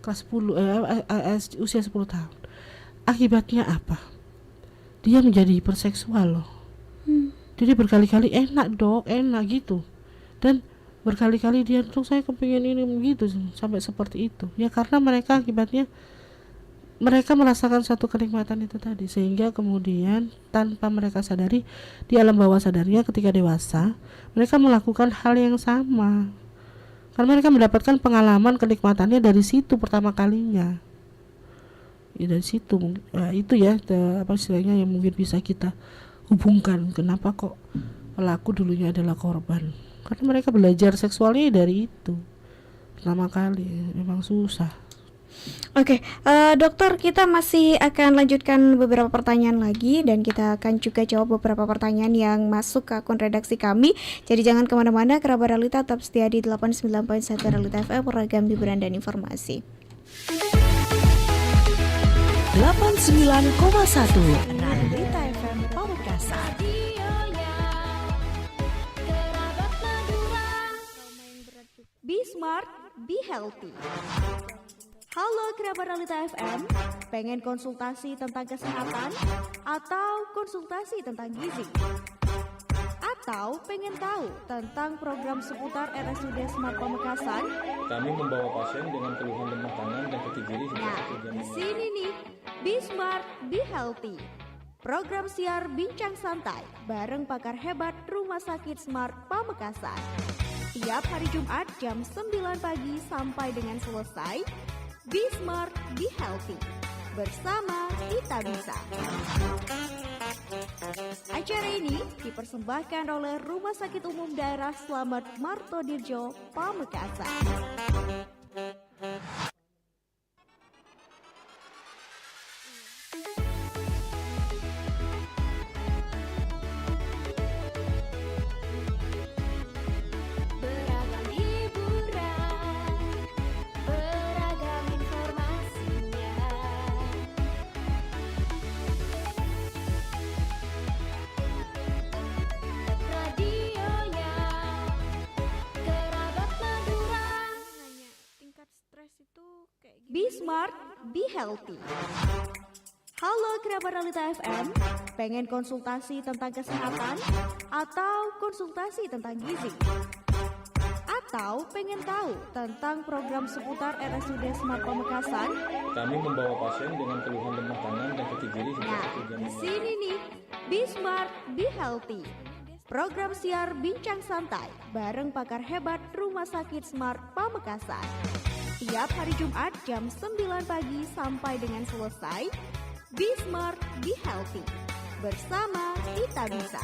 10, usia 10 tahun. Akibatnya apa? Dia menjadi hiperseksual loh. Jadi berkali-kali enak gitu, dan berkali-kali dia tuh saya kepingin ini begitu, sampai seperti itu ya, karena mereka akibatnya mereka merasakan satu kenikmatan itu tadi, sehingga kemudian tanpa mereka sadari di alam bawah sadarnya ketika dewasa mereka melakukan hal yang sama, karena mereka mendapatkan pengalaman kenikmatannya dari situ pertama kalinya ya, dari situ. Itu ya apa istilahnya yang mungkin bisa kita hubungkan kenapa kok pelaku dulunya adalah korban, karena mereka belajar seksualnya dari itu pertama kali. Memang susah. Oke, dokter, kita masih akan lanjutkan beberapa pertanyaan lagi, dan kita akan juga jawab beberapa pertanyaan yang masuk ke akun redaksi kami. Jadi jangan kemana-mana, kerabat Realita tetap setia di 89.1 Realita FM, program hiburan dan informasi. 89,1 Realita FM Pamekasan. Be smart, be healthy. Halo kerabat Realita FM, pengen konsultasi tentang kesehatan atau konsultasi tentang gizi? Atau Atau pengen tahu tentang program seputar RSUD Smart Pamekasan? Kami membawa pasien dengan keluhan lemah tangan dan kaki kiri sejak Nah, 1 jam. di sini nih, Be Smart, Be Healthy. Program siar bincang santai bareng pakar hebat Rumah Sakit Smart Pamekasan. Tiap hari Jumat jam 9 pagi sampai dengan selesai. Be Smart, Be Healthy. Bersama kita bisa. Acara ini dipersembahkan oleh Rumah Sakit Umum Daerah Slamet Martodirjo, Pamekasan. Beragam hiburan, beragam informasinya. Radionya Kerabat Madura. Nanya, tingkat stres itu kayak gimana? Be Smart, Be Healthy. Halo kerabat Realita FM, pengen konsultasi tentang kesehatan? Atau konsultasi tentang gizi? Atau pengen tahu tentang program seputar RSUD Smart Pamekasan? Kami membawa pasien dengan keluhan lemah tangan dan kaki kiri sejak Nah, 1 jam. di sini nih, Be Smart, Be Healthy. Program siar bincang santai bareng pakar hebat Rumah Sakit Smart Pamekasan. Tiap hari Jumat jam 9 pagi sampai dengan selesai. Be Smart, Be Healthy. Bersama kita bisa.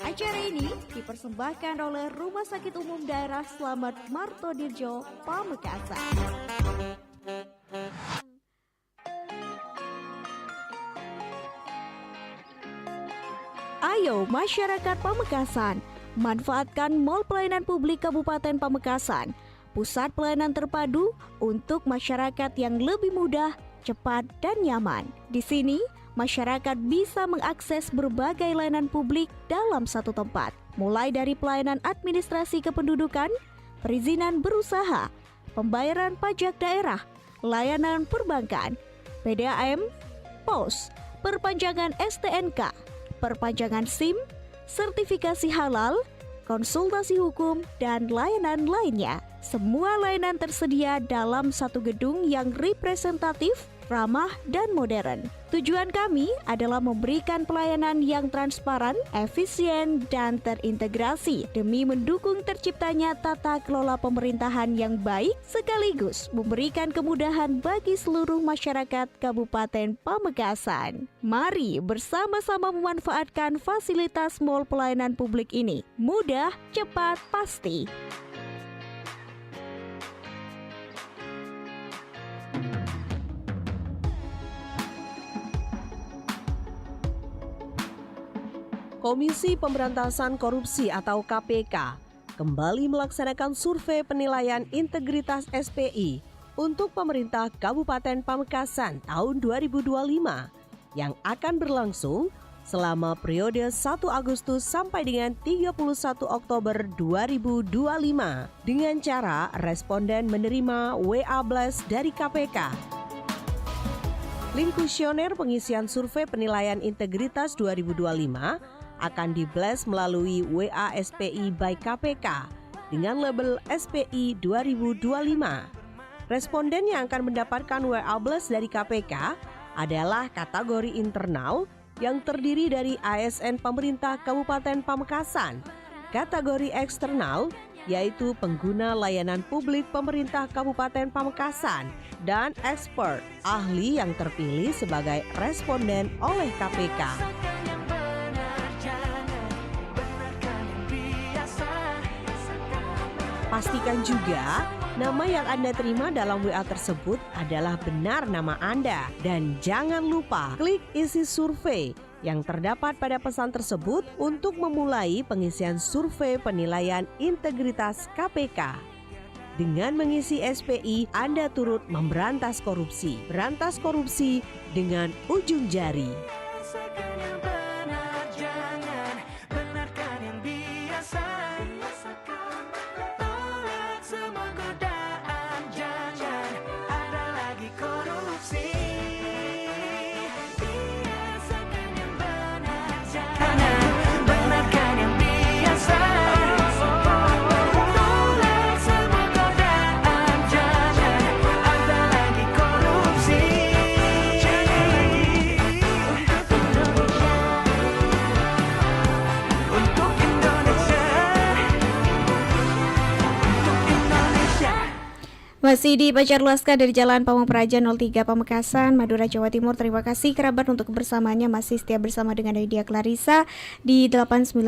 Acara ini dipersembahkan oleh Rumah Sakit Umum Daerah Slamet Martodirjo, Pamekasan. Ayo masyarakat Pamekasan, manfaatkan Mall Pelayanan Publik Kabupaten Pamekasan, pusat pelayanan terpadu untuk masyarakat yang lebih mudah, cepat, dan nyaman. Di sini, masyarakat bisa mengakses berbagai layanan publik dalam satu tempat, mulai dari pelayanan administrasi kependudukan, perizinan berusaha, pembayaran pajak daerah, layanan perbankan, PDAM, POS, perpanjangan STNK, perpanjangan SIM, sertifikasi halal, konsultasi hukum, dan layanan lainnya. Semua layanan tersedia dalam satu gedung yang representatif, ramah, dan modern. Tujuan kami adalah memberikan pelayanan yang transparan, efisien, dan terintegrasi demi mendukung terciptanya tata kelola pemerintahan yang baik sekaligus memberikan kemudahan bagi seluruh masyarakat Kabupaten Pamekasan. Mari bersama-sama memanfaatkan fasilitas Mall Pelayanan Publik ini. Mudah, cepat, pasti. Komisi Pemberantasan Korupsi atau KPK kembali melaksanakan survei penilaian integritas SPI untuk pemerintah Kabupaten Pamekasan tahun 2025 yang akan berlangsung selama periode 1 Agustus sampai dengan 31 Oktober 2025 dengan cara responden menerima WA Blast dari KPK. Link kuesioner pengisian survei penilaian integritas 2025 akan di-blast melalui WA SPI by KPK dengan label SPI 2025. Responden yang akan mendapatkan WA blast dari KPK adalah kategori internal yang terdiri dari ASN pemerintah Kabupaten Pamekasan, kategori eksternal yaitu pengguna layanan publik pemerintah Kabupaten Pamekasan, dan expert ahli yang terpilih sebagai responden oleh KPK. Pastikan juga nama yang Anda terima dalam WA tersebut adalah benar nama Anda. Dan jangan lupa klik isi survei yang terdapat pada pesan tersebut untuk memulai pengisian survei penilaian integritas KPK. Dengan mengisi SPI, Anda turut memberantas korupsi. Berantas korupsi dengan ujung jari. Masih dibaca luaskan dari Jalan Pamung Praja 03 Pamekasan, Madura, Jawa Timur. Terima kasih kerabat untuk kebersamaannya. Masih setia bersama dengan Lydia Clarissa di 89.1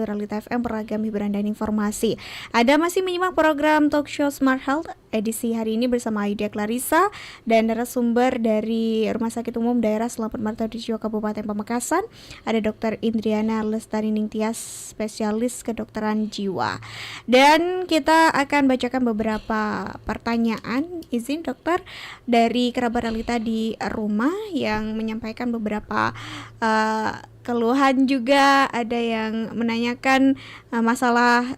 Realita FM, beragam hiburan dan informasi. Ada masih menyimak program Talk Show Smart Health edisi hari ini bersama Lydia Clarissa dan narasumber dari Rumah Sakit Umum Daerah Selamat Martadisio Kabupaten Pamekasan. Ada Dr. Indriana Lestari Ningtyas, spesialis kedokteran jiwa. Dan kita akan bacakan beberapa pertanyaan, izin dokter, dari kerabat Realita di rumah yang menyampaikan beberapa keluhan juga. Ada yang menanyakan masalah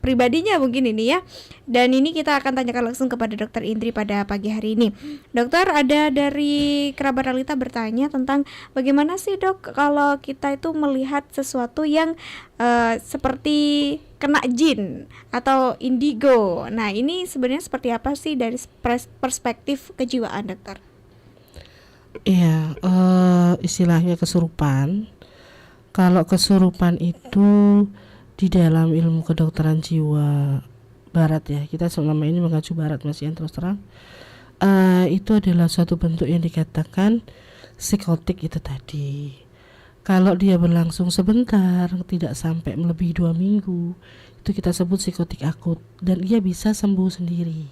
pribadinya mungkin ini ya. Dan ini kita akan tanyakan langsung kepada Dokter Indri pada pagi hari ini. Dokter, ada dari kerabat Realita bertanya tentang bagaimana sih dok kalau kita itu melihat sesuatu yang seperti kena jin atau indigo. Nah, ini sebenarnya seperti apa sih dari perspektif kejiwaan, dokter? Iya, istilahnya kesurupan. Kalau kesurupan itu di dalam ilmu kedokteran jiwa barat ya, kita selama ini mengacu barat Mas Ian, terus terang itu adalah suatu bentuk yang dikatakan psikotik itu tadi. Kalau dia berlangsung sebentar, tidak sampai melebihi 2 minggu, itu kita sebut psikotik akut dan ia bisa sembuh sendiri.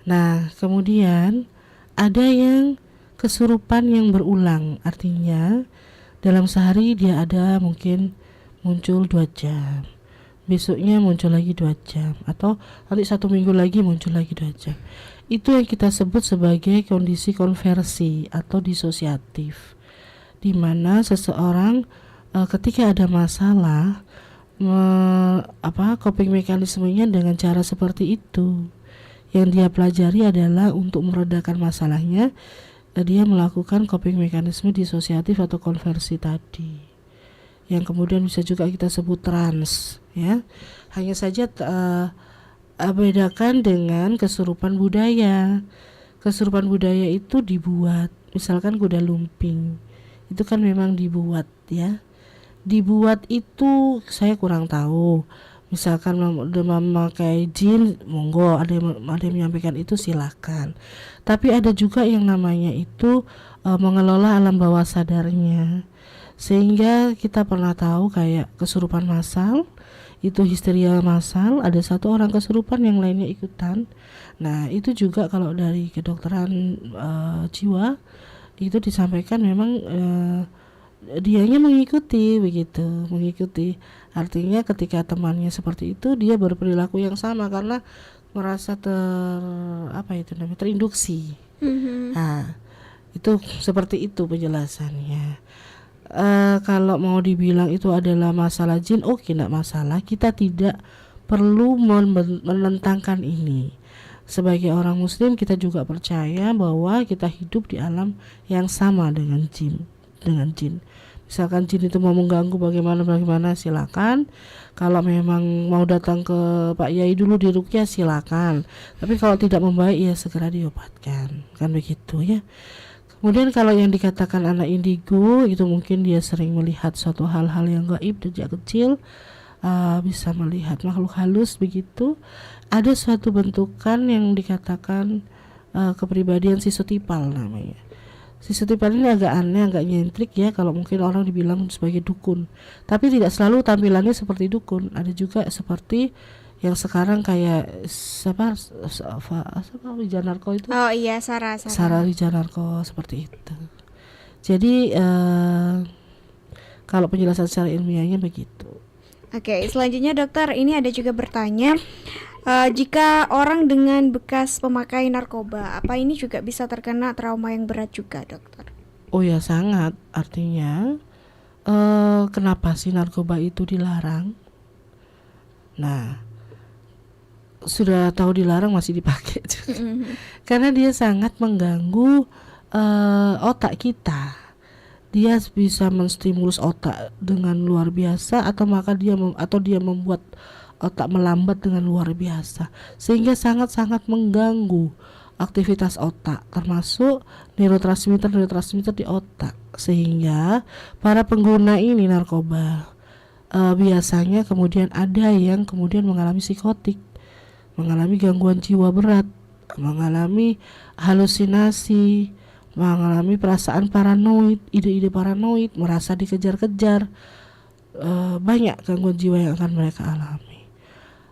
Nah, kemudian ada yang kesurupan yang berulang, artinya dalam sehari dia ada mungkin muncul 2 jam, besoknya muncul lagi 2 jam, atau nanti 1 minggu lagi muncul lagi 2 jam. Itu yang kita sebut sebagai kondisi konversi atau disosiatif, di mana seseorang ketika ada masalah coping mekanismenya dengan cara seperti itu. Yang dia pelajari adalah untuk meredakan masalahnya, dia melakukan coping mekanisme disosiatif atau konversi tadi, yang kemudian bisa juga kita sebut trans ya. Hanya saja bedakan dengan kesurupan budaya. Kesurupan budaya itu dibuat, misalkan kuda lumping itu kan memang dibuat ya. Dibuat itu saya kurang tahu, misalkan memakai jin, monggo, ada yang menyampaikan itu silakan. Tapi ada juga yang namanya itu mengelola alam bawah sadarnya, sehingga kita pernah tahu kayak kesurupan massal, itu histeria massal, ada satu orang kesurupan yang lainnya ikutan. Nah, itu juga kalau dari kedokteran jiwa itu disampaikan memang dianya mengikuti begitu, mengikuti. Artinya ketika temannya seperti itu, dia berperilaku yang sama karena merasa terinduksi. Nah, itu seperti itu penjelasannya. Kalau mau dibilang itu adalah masalah jin, tidak masalah. Kita tidak perlu menentangkan ini. Sebagai orang muslim kita juga percaya bahwa kita hidup di alam yang sama dengan jin. Misalkan jin itu mau mengganggu bagaimana silakan. Kalau memang mau datang ke Pak Yai dulu di ruqyah silakan. Tapi kalau tidak membaik ya segera diobatkan. Kan begitu ya. Kemudian kalau yang dikatakan anak indigo itu mungkin dia sering melihat suatu hal-hal yang gaib sejak kecil, bisa melihat makhluk halus begitu. Ada suatu bentukan yang dikatakan kepribadian sisotipal namanya. Sisotipal ini agak aneh, agak nyentrik ya kalau mungkin orang dibilang sebagai dukun. Tapi tidak selalu tampilannya seperti dukun. Ada juga seperti yang sekarang kayak Wijanarko itu. Oh iya, Sarah Wijanarko seperti itu. Jadi kalau penjelasan secara ilmiahnya begitu. Oke, selanjutnya dokter, ini ada juga bertanya, jika orang dengan bekas pemakai narkoba, apa ini juga bisa terkena trauma yang berat juga, dokter? Oh ya, sangat. Artinya kenapa sih narkoba itu dilarang? Nah, sudah tahu dilarang masih dipakai juga. Karena dia sangat mengganggu otak kita. Dia bisa menstimulus otak dengan luar biasa, atau dia membuat otak melambat dengan luar biasa, sehingga sangat-sangat mengganggu aktivitas otak, termasuk neurotransmitter di otak. Sehingga para pengguna ini narkoba biasanya kemudian ada yang kemudian mengalami psikotik mengalami gangguan jiwa berat, mengalami halusinasi, mengalami perasaan paranoid, ide-ide paranoid, merasa dikejar-kejar. Banyak gangguan jiwa yang akan mereka alami.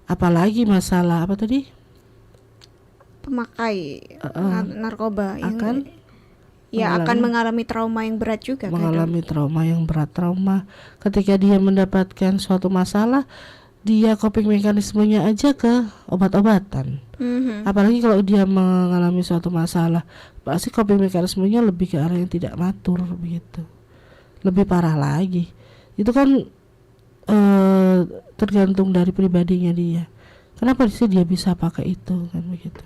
Apalagi masalah apa tadi? Pemakai narkoba Akan akan mengalami trauma yang berat juga kan, Dok? mengalami trauma yang berat. Trauma ketika dia mendapatkan suatu masalah, dia coping mekanismenya aja ke obat-obatan. Apalagi kalau dia mengalami suatu masalah, pasti coping mekanismenya lebih ke arah yang tidak matur begitu, lebih parah lagi. Itu kan tergantung dari pribadinya dia. Kenapa sih dia bisa pakai itu kan begitu.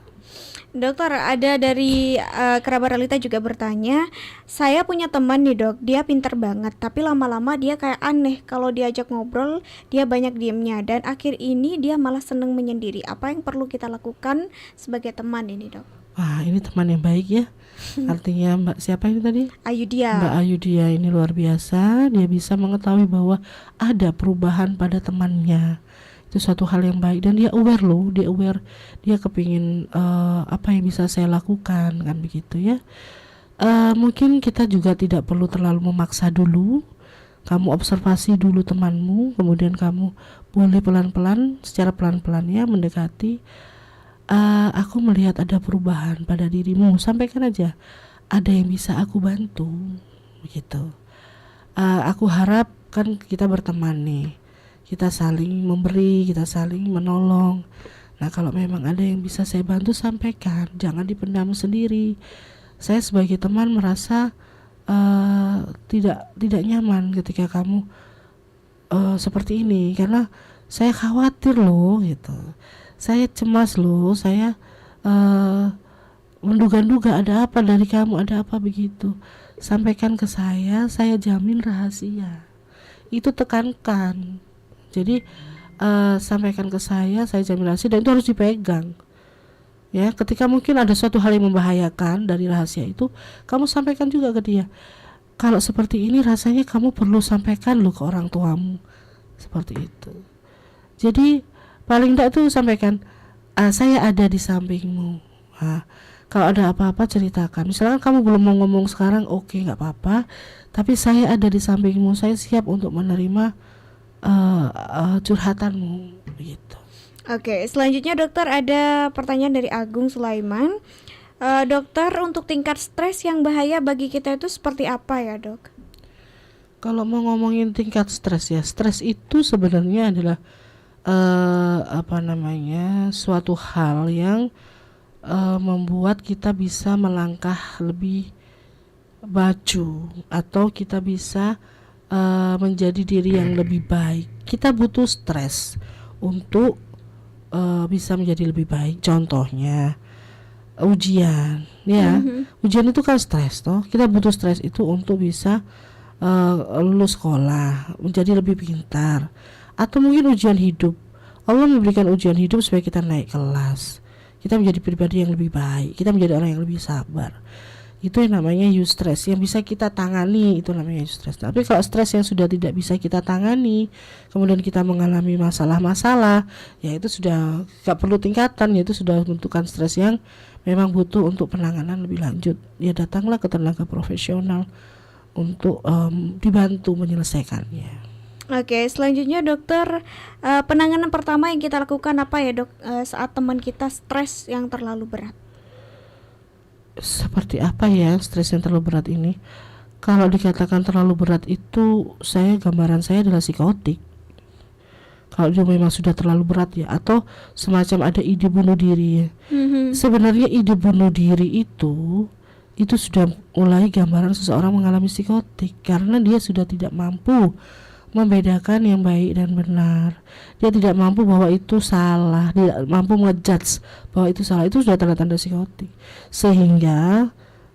Dokter, ada dari kerabat Relita juga bertanya, saya punya teman nih dok, dia pinter banget, tapi lama-lama dia kayak aneh. Kalau diajak ngobrol, dia banyak diemnya, dan akhir ini dia malah seneng menyendiri. Apa yang perlu kita lakukan sebagai teman ini dok? Wah, ini teman yang baik ya. Artinya Mbak siapa ini tadi? Ayudia. Mbak Ayudia ini luar biasa. Dia bisa mengetahui bahwa ada perubahan pada temannya. Itu suatu hal yang baik, dan dia aware loh, dia kepingin apa yang bisa saya lakukan kan begitu ya. Mungkin kita juga tidak perlu terlalu memaksa dulu. Kamu observasi dulu temanmu, kemudian kamu boleh pelan-pelan, secara pelan-pelan ya mendekati. Aku melihat ada perubahan pada dirimu, sampaikan aja, ada yang bisa aku bantu begitu. Aku harap kan kita berteman nih, kita saling memberi, kita saling menolong. Nah kalau memang ada yang bisa saya bantu, sampaikan, jangan dipendam sendiri. Saya sebagai teman merasa tidak nyaman ketika kamu seperti ini, karena saya khawatir loh gitu, saya cemas loh, saya menduga-duga ada apa dari kamu, ada apa begitu. Sampaikan ke saya jamin rahasia. Itu tekankan. Jadi sampaikan ke saya jamin rahasia, dan itu harus dipegang. Ya, ketika mungkin ada suatu hal yang membahayakan dari rahasia itu, kamu sampaikan juga ke dia. Kalau seperti ini rasanya kamu perlu sampaikan loh ke orang tuamu. Seperti itu. Jadi paling tidak tuh sampaikan, saya ada di sampingmu. Kalau ada apa-apa ceritakan. Misalkan kamu belum mau ngomong sekarang, oke, nggak apa-apa. Tapi saya ada di sampingmu. Saya siap untuk menerima curhatanmu. Begitu. Oke, selanjutnya dokter ada pertanyaan dari Agung Sulaiman. Dokter, untuk tingkat stres yang bahaya bagi kita itu seperti apa ya dok? Kalau mau ngomongin tingkat stres ya, stres itu sebenarnya adalah suatu hal yang membuat kita bisa melangkah lebih maju, atau kita bisa menjadi diri yang lebih baik. Kita butuh stres untuk bisa menjadi lebih baik. Contohnya ujian, ya. Ujian itu kan stres, toh. Kita butuh stres itu untuk bisa lulus sekolah, menjadi lebih pintar. Atau mungkin ujian hidup. Allah memberikan ujian hidup supaya kita naik kelas, kita menjadi pribadi yang lebih baik, kita menjadi orang yang lebih sabar. Itu yang namanya eustress, yang bisa kita tangani, itu namanya eustress. Tapi kalau stres yang sudah tidak bisa kita tangani, kemudian kita mengalami masalah-masalah, ya itu sudah gak perlu tingkatan, yaitu sudah bentukan stres yang memang butuh untuk penanganan lebih lanjut. Ya datanglah ke tenaga profesional untuk dibantu menyelesaikannya. Oke, selanjutnya dokter, penanganan pertama yang kita lakukan apa ya dok, saat teman kita stres yang terlalu berat? Seperti apa ya stres yang terlalu berat ini? Kalau dikatakan terlalu berat itu, gambaran saya adalah psikotik. Kalau dia memang sudah terlalu berat ya, atau semacam ada ide bunuh diri ya. Sebenarnya ide bunuh diri itu sudah mulai gambaran seseorang mengalami psikotik, karena dia sudah tidak mampu membedakan yang baik dan benar. Dia tidak mampu bahwa itu salah, tidak mampu ngejudge bahwa itu salah. Itu sudah tanda-tanda psikotik. Sehingga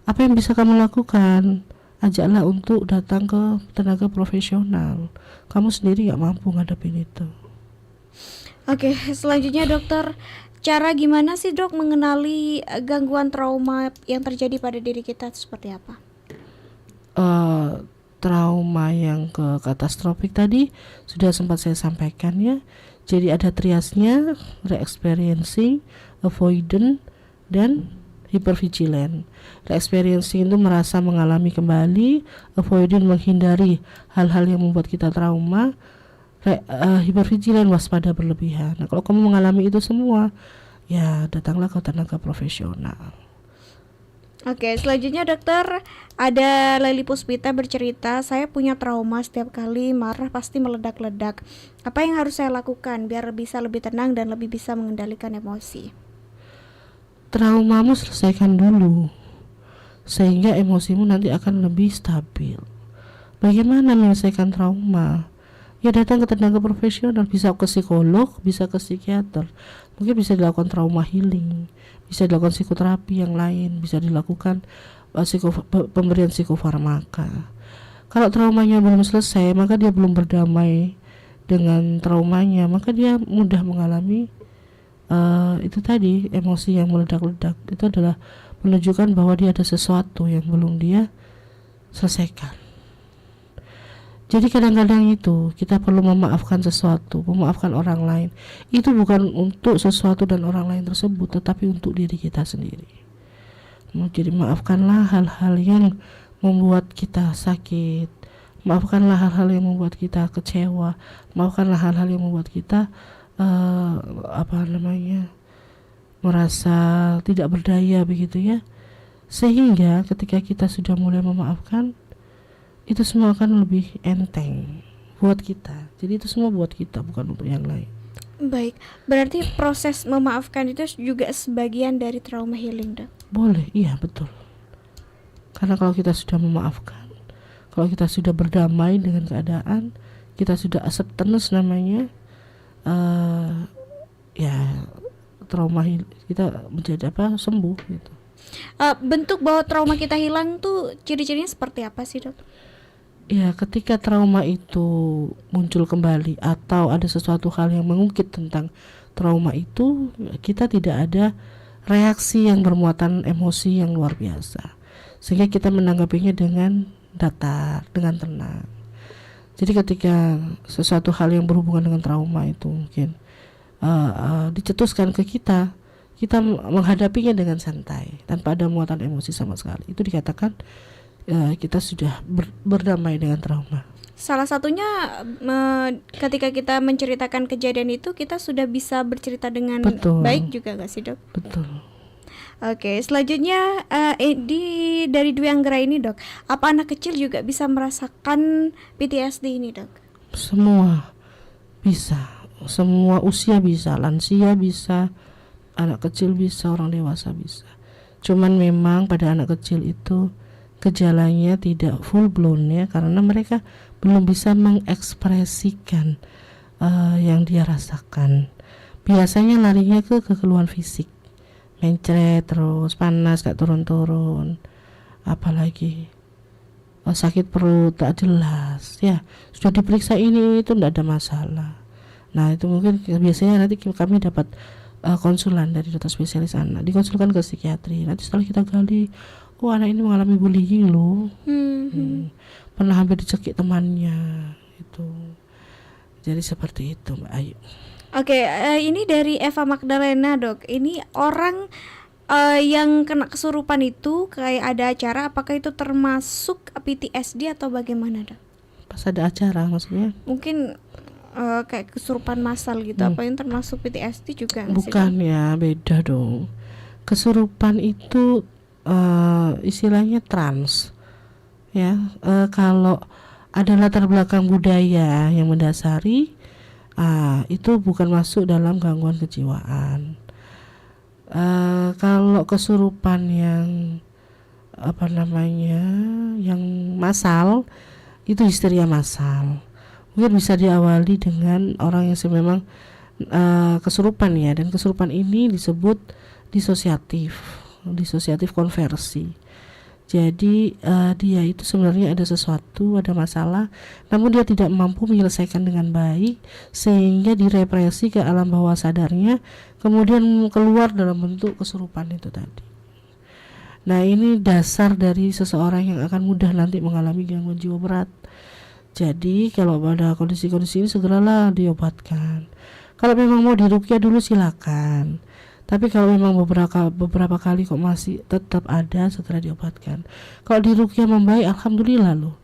apa yang bisa kamu lakukan? Ajaklah untuk datang ke tenaga profesional. Kamu sendiri gak mampu ngadepin itu. Oke, selanjutnya dokter, cara gimana sih dok mengenali gangguan trauma yang terjadi pada diri kita itu seperti apa? Trauma yang ke katastrofik tadi sudah sempat saya sampaikan ya. Jadi ada triasnya, re-experiencing, avoidant, dan hypervigilant. Re-experiencing itu merasa mengalami kembali, avoidant menghindari hal-hal yang membuat kita trauma, hypervigilant waspada berlebihan. Nah, kalau kamu mengalami itu semua, ya datanglah ke tenaga profesional. Oke, selanjutnya dokter, ada Leli Puspita bercerita, saya punya trauma, setiap kali marah pasti meledak-ledak. Apa yang harus saya lakukan biar bisa lebih tenang dan lebih bisa mengendalikan emosi? Traumamu selesaikan dulu, sehingga emosimu nanti akan lebih stabil. Bagaimana menyelesaikan trauma? Ya datang ke tenaga profesional, bisa ke psikolog, bisa ke psikiater. Mungkin bisa dilakukan trauma healing, bisa dilakukan psikoterapi yang lain, bisa dilakukan pemberian psikofarmaka. Kalau traumanya belum selesai, maka dia belum berdamai dengan traumanya, maka dia mudah mengalami itu tadi, emosi yang meledak-ledak. Itu adalah menunjukkan bahwa dia ada sesuatu yang belum dia selesaikan. Jadi kadang-kadang itu kita perlu memaafkan sesuatu, memaafkan orang lain. Itu bukan untuk sesuatu dan orang lain tersebut, tetapi untuk diri kita sendiri. Jadi maafkanlah hal-hal yang membuat kita sakit, maafkanlah hal-hal yang membuat kita kecewa, maafkanlah hal-hal yang membuat kita merasa tidak berdaya begitu ya. Sehingga ketika kita sudah mulai memaafkan, itu semua akan lebih enteng buat kita. Jadi itu semua buat kita, bukan untuk yang lain. Baik, berarti proses memaafkan itu juga sebagian dari trauma healing, Dok? Boleh, iya betul. Karena kalau kita sudah memaafkan, kalau kita sudah berdamai dengan keadaan, kita sudah acceptance namanya, ya trauma kita menjadi sembuh gitu. Bentuk bahwa trauma kita hilang tuh ciri-cirinya seperti apa sih, Dok? Ya, ketika trauma itu muncul kembali atau ada sesuatu hal yang mengungkit tentang trauma itu, kita tidak ada reaksi yang bermuatan emosi yang luar biasa, sehingga kita menanggapinya dengan datar, dengan tenang. Jadi ketika sesuatu hal yang berhubungan dengan trauma itu mungkin dicetuskan ke kita, kita menghadapinya dengan santai tanpa ada muatan emosi sama sekali. Itu dikatakan kita sudah berdamai dengan trauma. Salah satunya ketika kita menceritakan kejadian itu, kita sudah bisa bercerita dengan baik juga gak sih, Dok? Betul. Oke, selanjutnya dari Dwi Anggra ini, Dok, apa anak kecil juga bisa merasakan PTSD ini, Dok? Semua bisa, semua usia bisa, lansia bisa, anak kecil bisa, orang dewasa bisa. Cuman memang pada anak kecil itu gejalanya tidak full blown ya, karena mereka belum bisa mengekspresikan yang dia rasakan. Biasanya larinya ke keluhan fisik, mencret terus, panas gak turun-turun, apalagi sakit perut tak jelas ya, sudah diperiksa ini itu tidak ada masalah. Nah itu mungkin biasanya nanti kami dapat konsulan dari dokter spesialis anak, dikonsulkan ke psikiatri. Nanti setelah kita gali, oh anak ini mengalami bullying loh, pernah hampir dicekik temannya itu. Jadi seperti itu, Mbak Ayu. Oke, ini dari Eva Magdalena, Dok. Ini orang yang kena kesurupan itu kayak ada acara, apakah itu termasuk PTSD atau bagaimana, Dok? Pas ada acara maksudnya? Mungkin kayak kesurupan massal gitu, apa yang termasuk PTSD juga? Bukan ya, beda dong. Kesurupan itu istilahnya trans ya. Kalau ada latar belakang budaya yang mendasari, itu bukan masuk dalam gangguan kejiwaan. Kalau kesurupan yang yang massal, itu histeria massal. Mungkin bisa diawali dengan orang yang memang kesurupan ya, dan kesurupan ini disebut disosiatif konversi. Jadi dia itu sebenarnya ada sesuatu, ada masalah, namun dia tidak mampu menyelesaikan dengan baik, sehingga direpresi ke alam bawah sadarnya, kemudian keluar dalam bentuk kesurupan itu tadi. Nah ini dasar dari seseorang yang akan mudah nanti mengalami gangguan jiwa berat. Jadi kalau pada kondisi-kondisi ini segeralah diobatkan. Kalau memang mau diruqyah dulu silakan. Tapi kalau memang beberapa kali kok masih tetap ada, segera diobatkan. Kalau diruqyah membaik, alhamdulillah loh.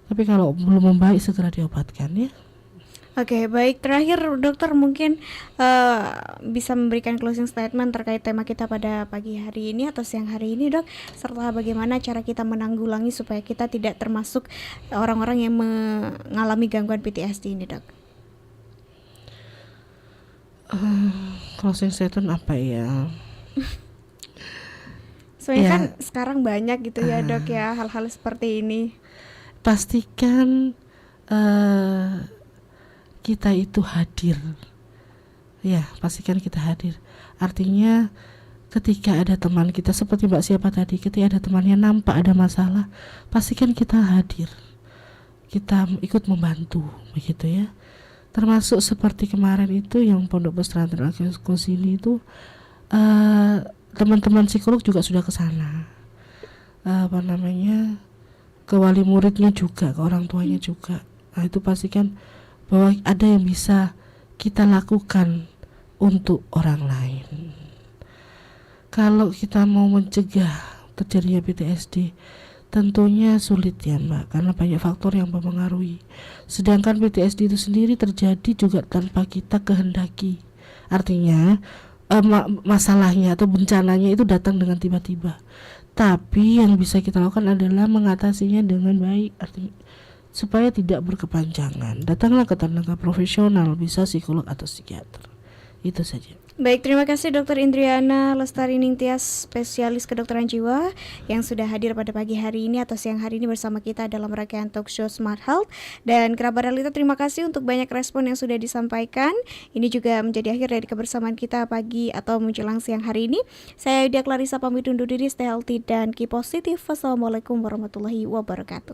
Tapi kalau belum membaik, segera diobatkan ya. Oke, baik. Terakhir dokter mungkin bisa memberikan closing statement terkait tema kita pada pagi hari ini atau siang hari ini, Dok, serta bagaimana cara kita menanggulangi supaya kita tidak termasuk orang-orang yang mengalami gangguan PTSD ini, Dok. Closing statement apa ya? Soalnya Ya. kan sekarang banyak gitu ya, Dok, ya hal-hal seperti ini. Pastikan kita itu hadir. Ya, pastikan kita hadir. Artinya ketika ada teman kita seperti Mbak siapa tadi, ketika ada temannya nampak ada masalah, pastikan kita hadir. Kita ikut membantu, begitu ya. Termasuk seperti kemarin itu yang Pondok Pesantren Al-Qaus ini itu teman-teman psikolog juga sudah ke sana. Ke wali muridnya juga, ke orang tuanya juga. Nah, itu pastikan bahwa ada yang bisa kita lakukan untuk orang lain. Kalau kita mau mencegah terjadinya PTSD, tentunya sulit ya Mbak, karena banyak faktor yang mempengaruhi. Sedangkan PTSD itu sendiri terjadi juga tanpa kita kehendaki. Artinya masalahnya atau bencananya itu datang dengan tiba-tiba. Tapi yang bisa kita lakukan adalah mengatasinya dengan baik, artinya supaya tidak berkepanjangan. Datanglah ke tenaga profesional, bisa psikolog atau psikiater. Itu saja. Baik, terima kasih Dr. Indriana Lestari Ningtyas, spesialis kedokteran jiwa yang sudah hadir pada pagi hari ini atau siang hari ini bersama kita dalam rangkaian talk show Smart Health. Dan kerabat realita, terima kasih untuk banyak respon yang sudah disampaikan. Ini juga menjadi akhir dari kebersamaan kita pagi atau menjelang siang hari ini. Saya Yudia Clarissa pamit undur diri, stay healthy dan keep positive. Wassalamualaikum warahmatullahi wabarakatuh.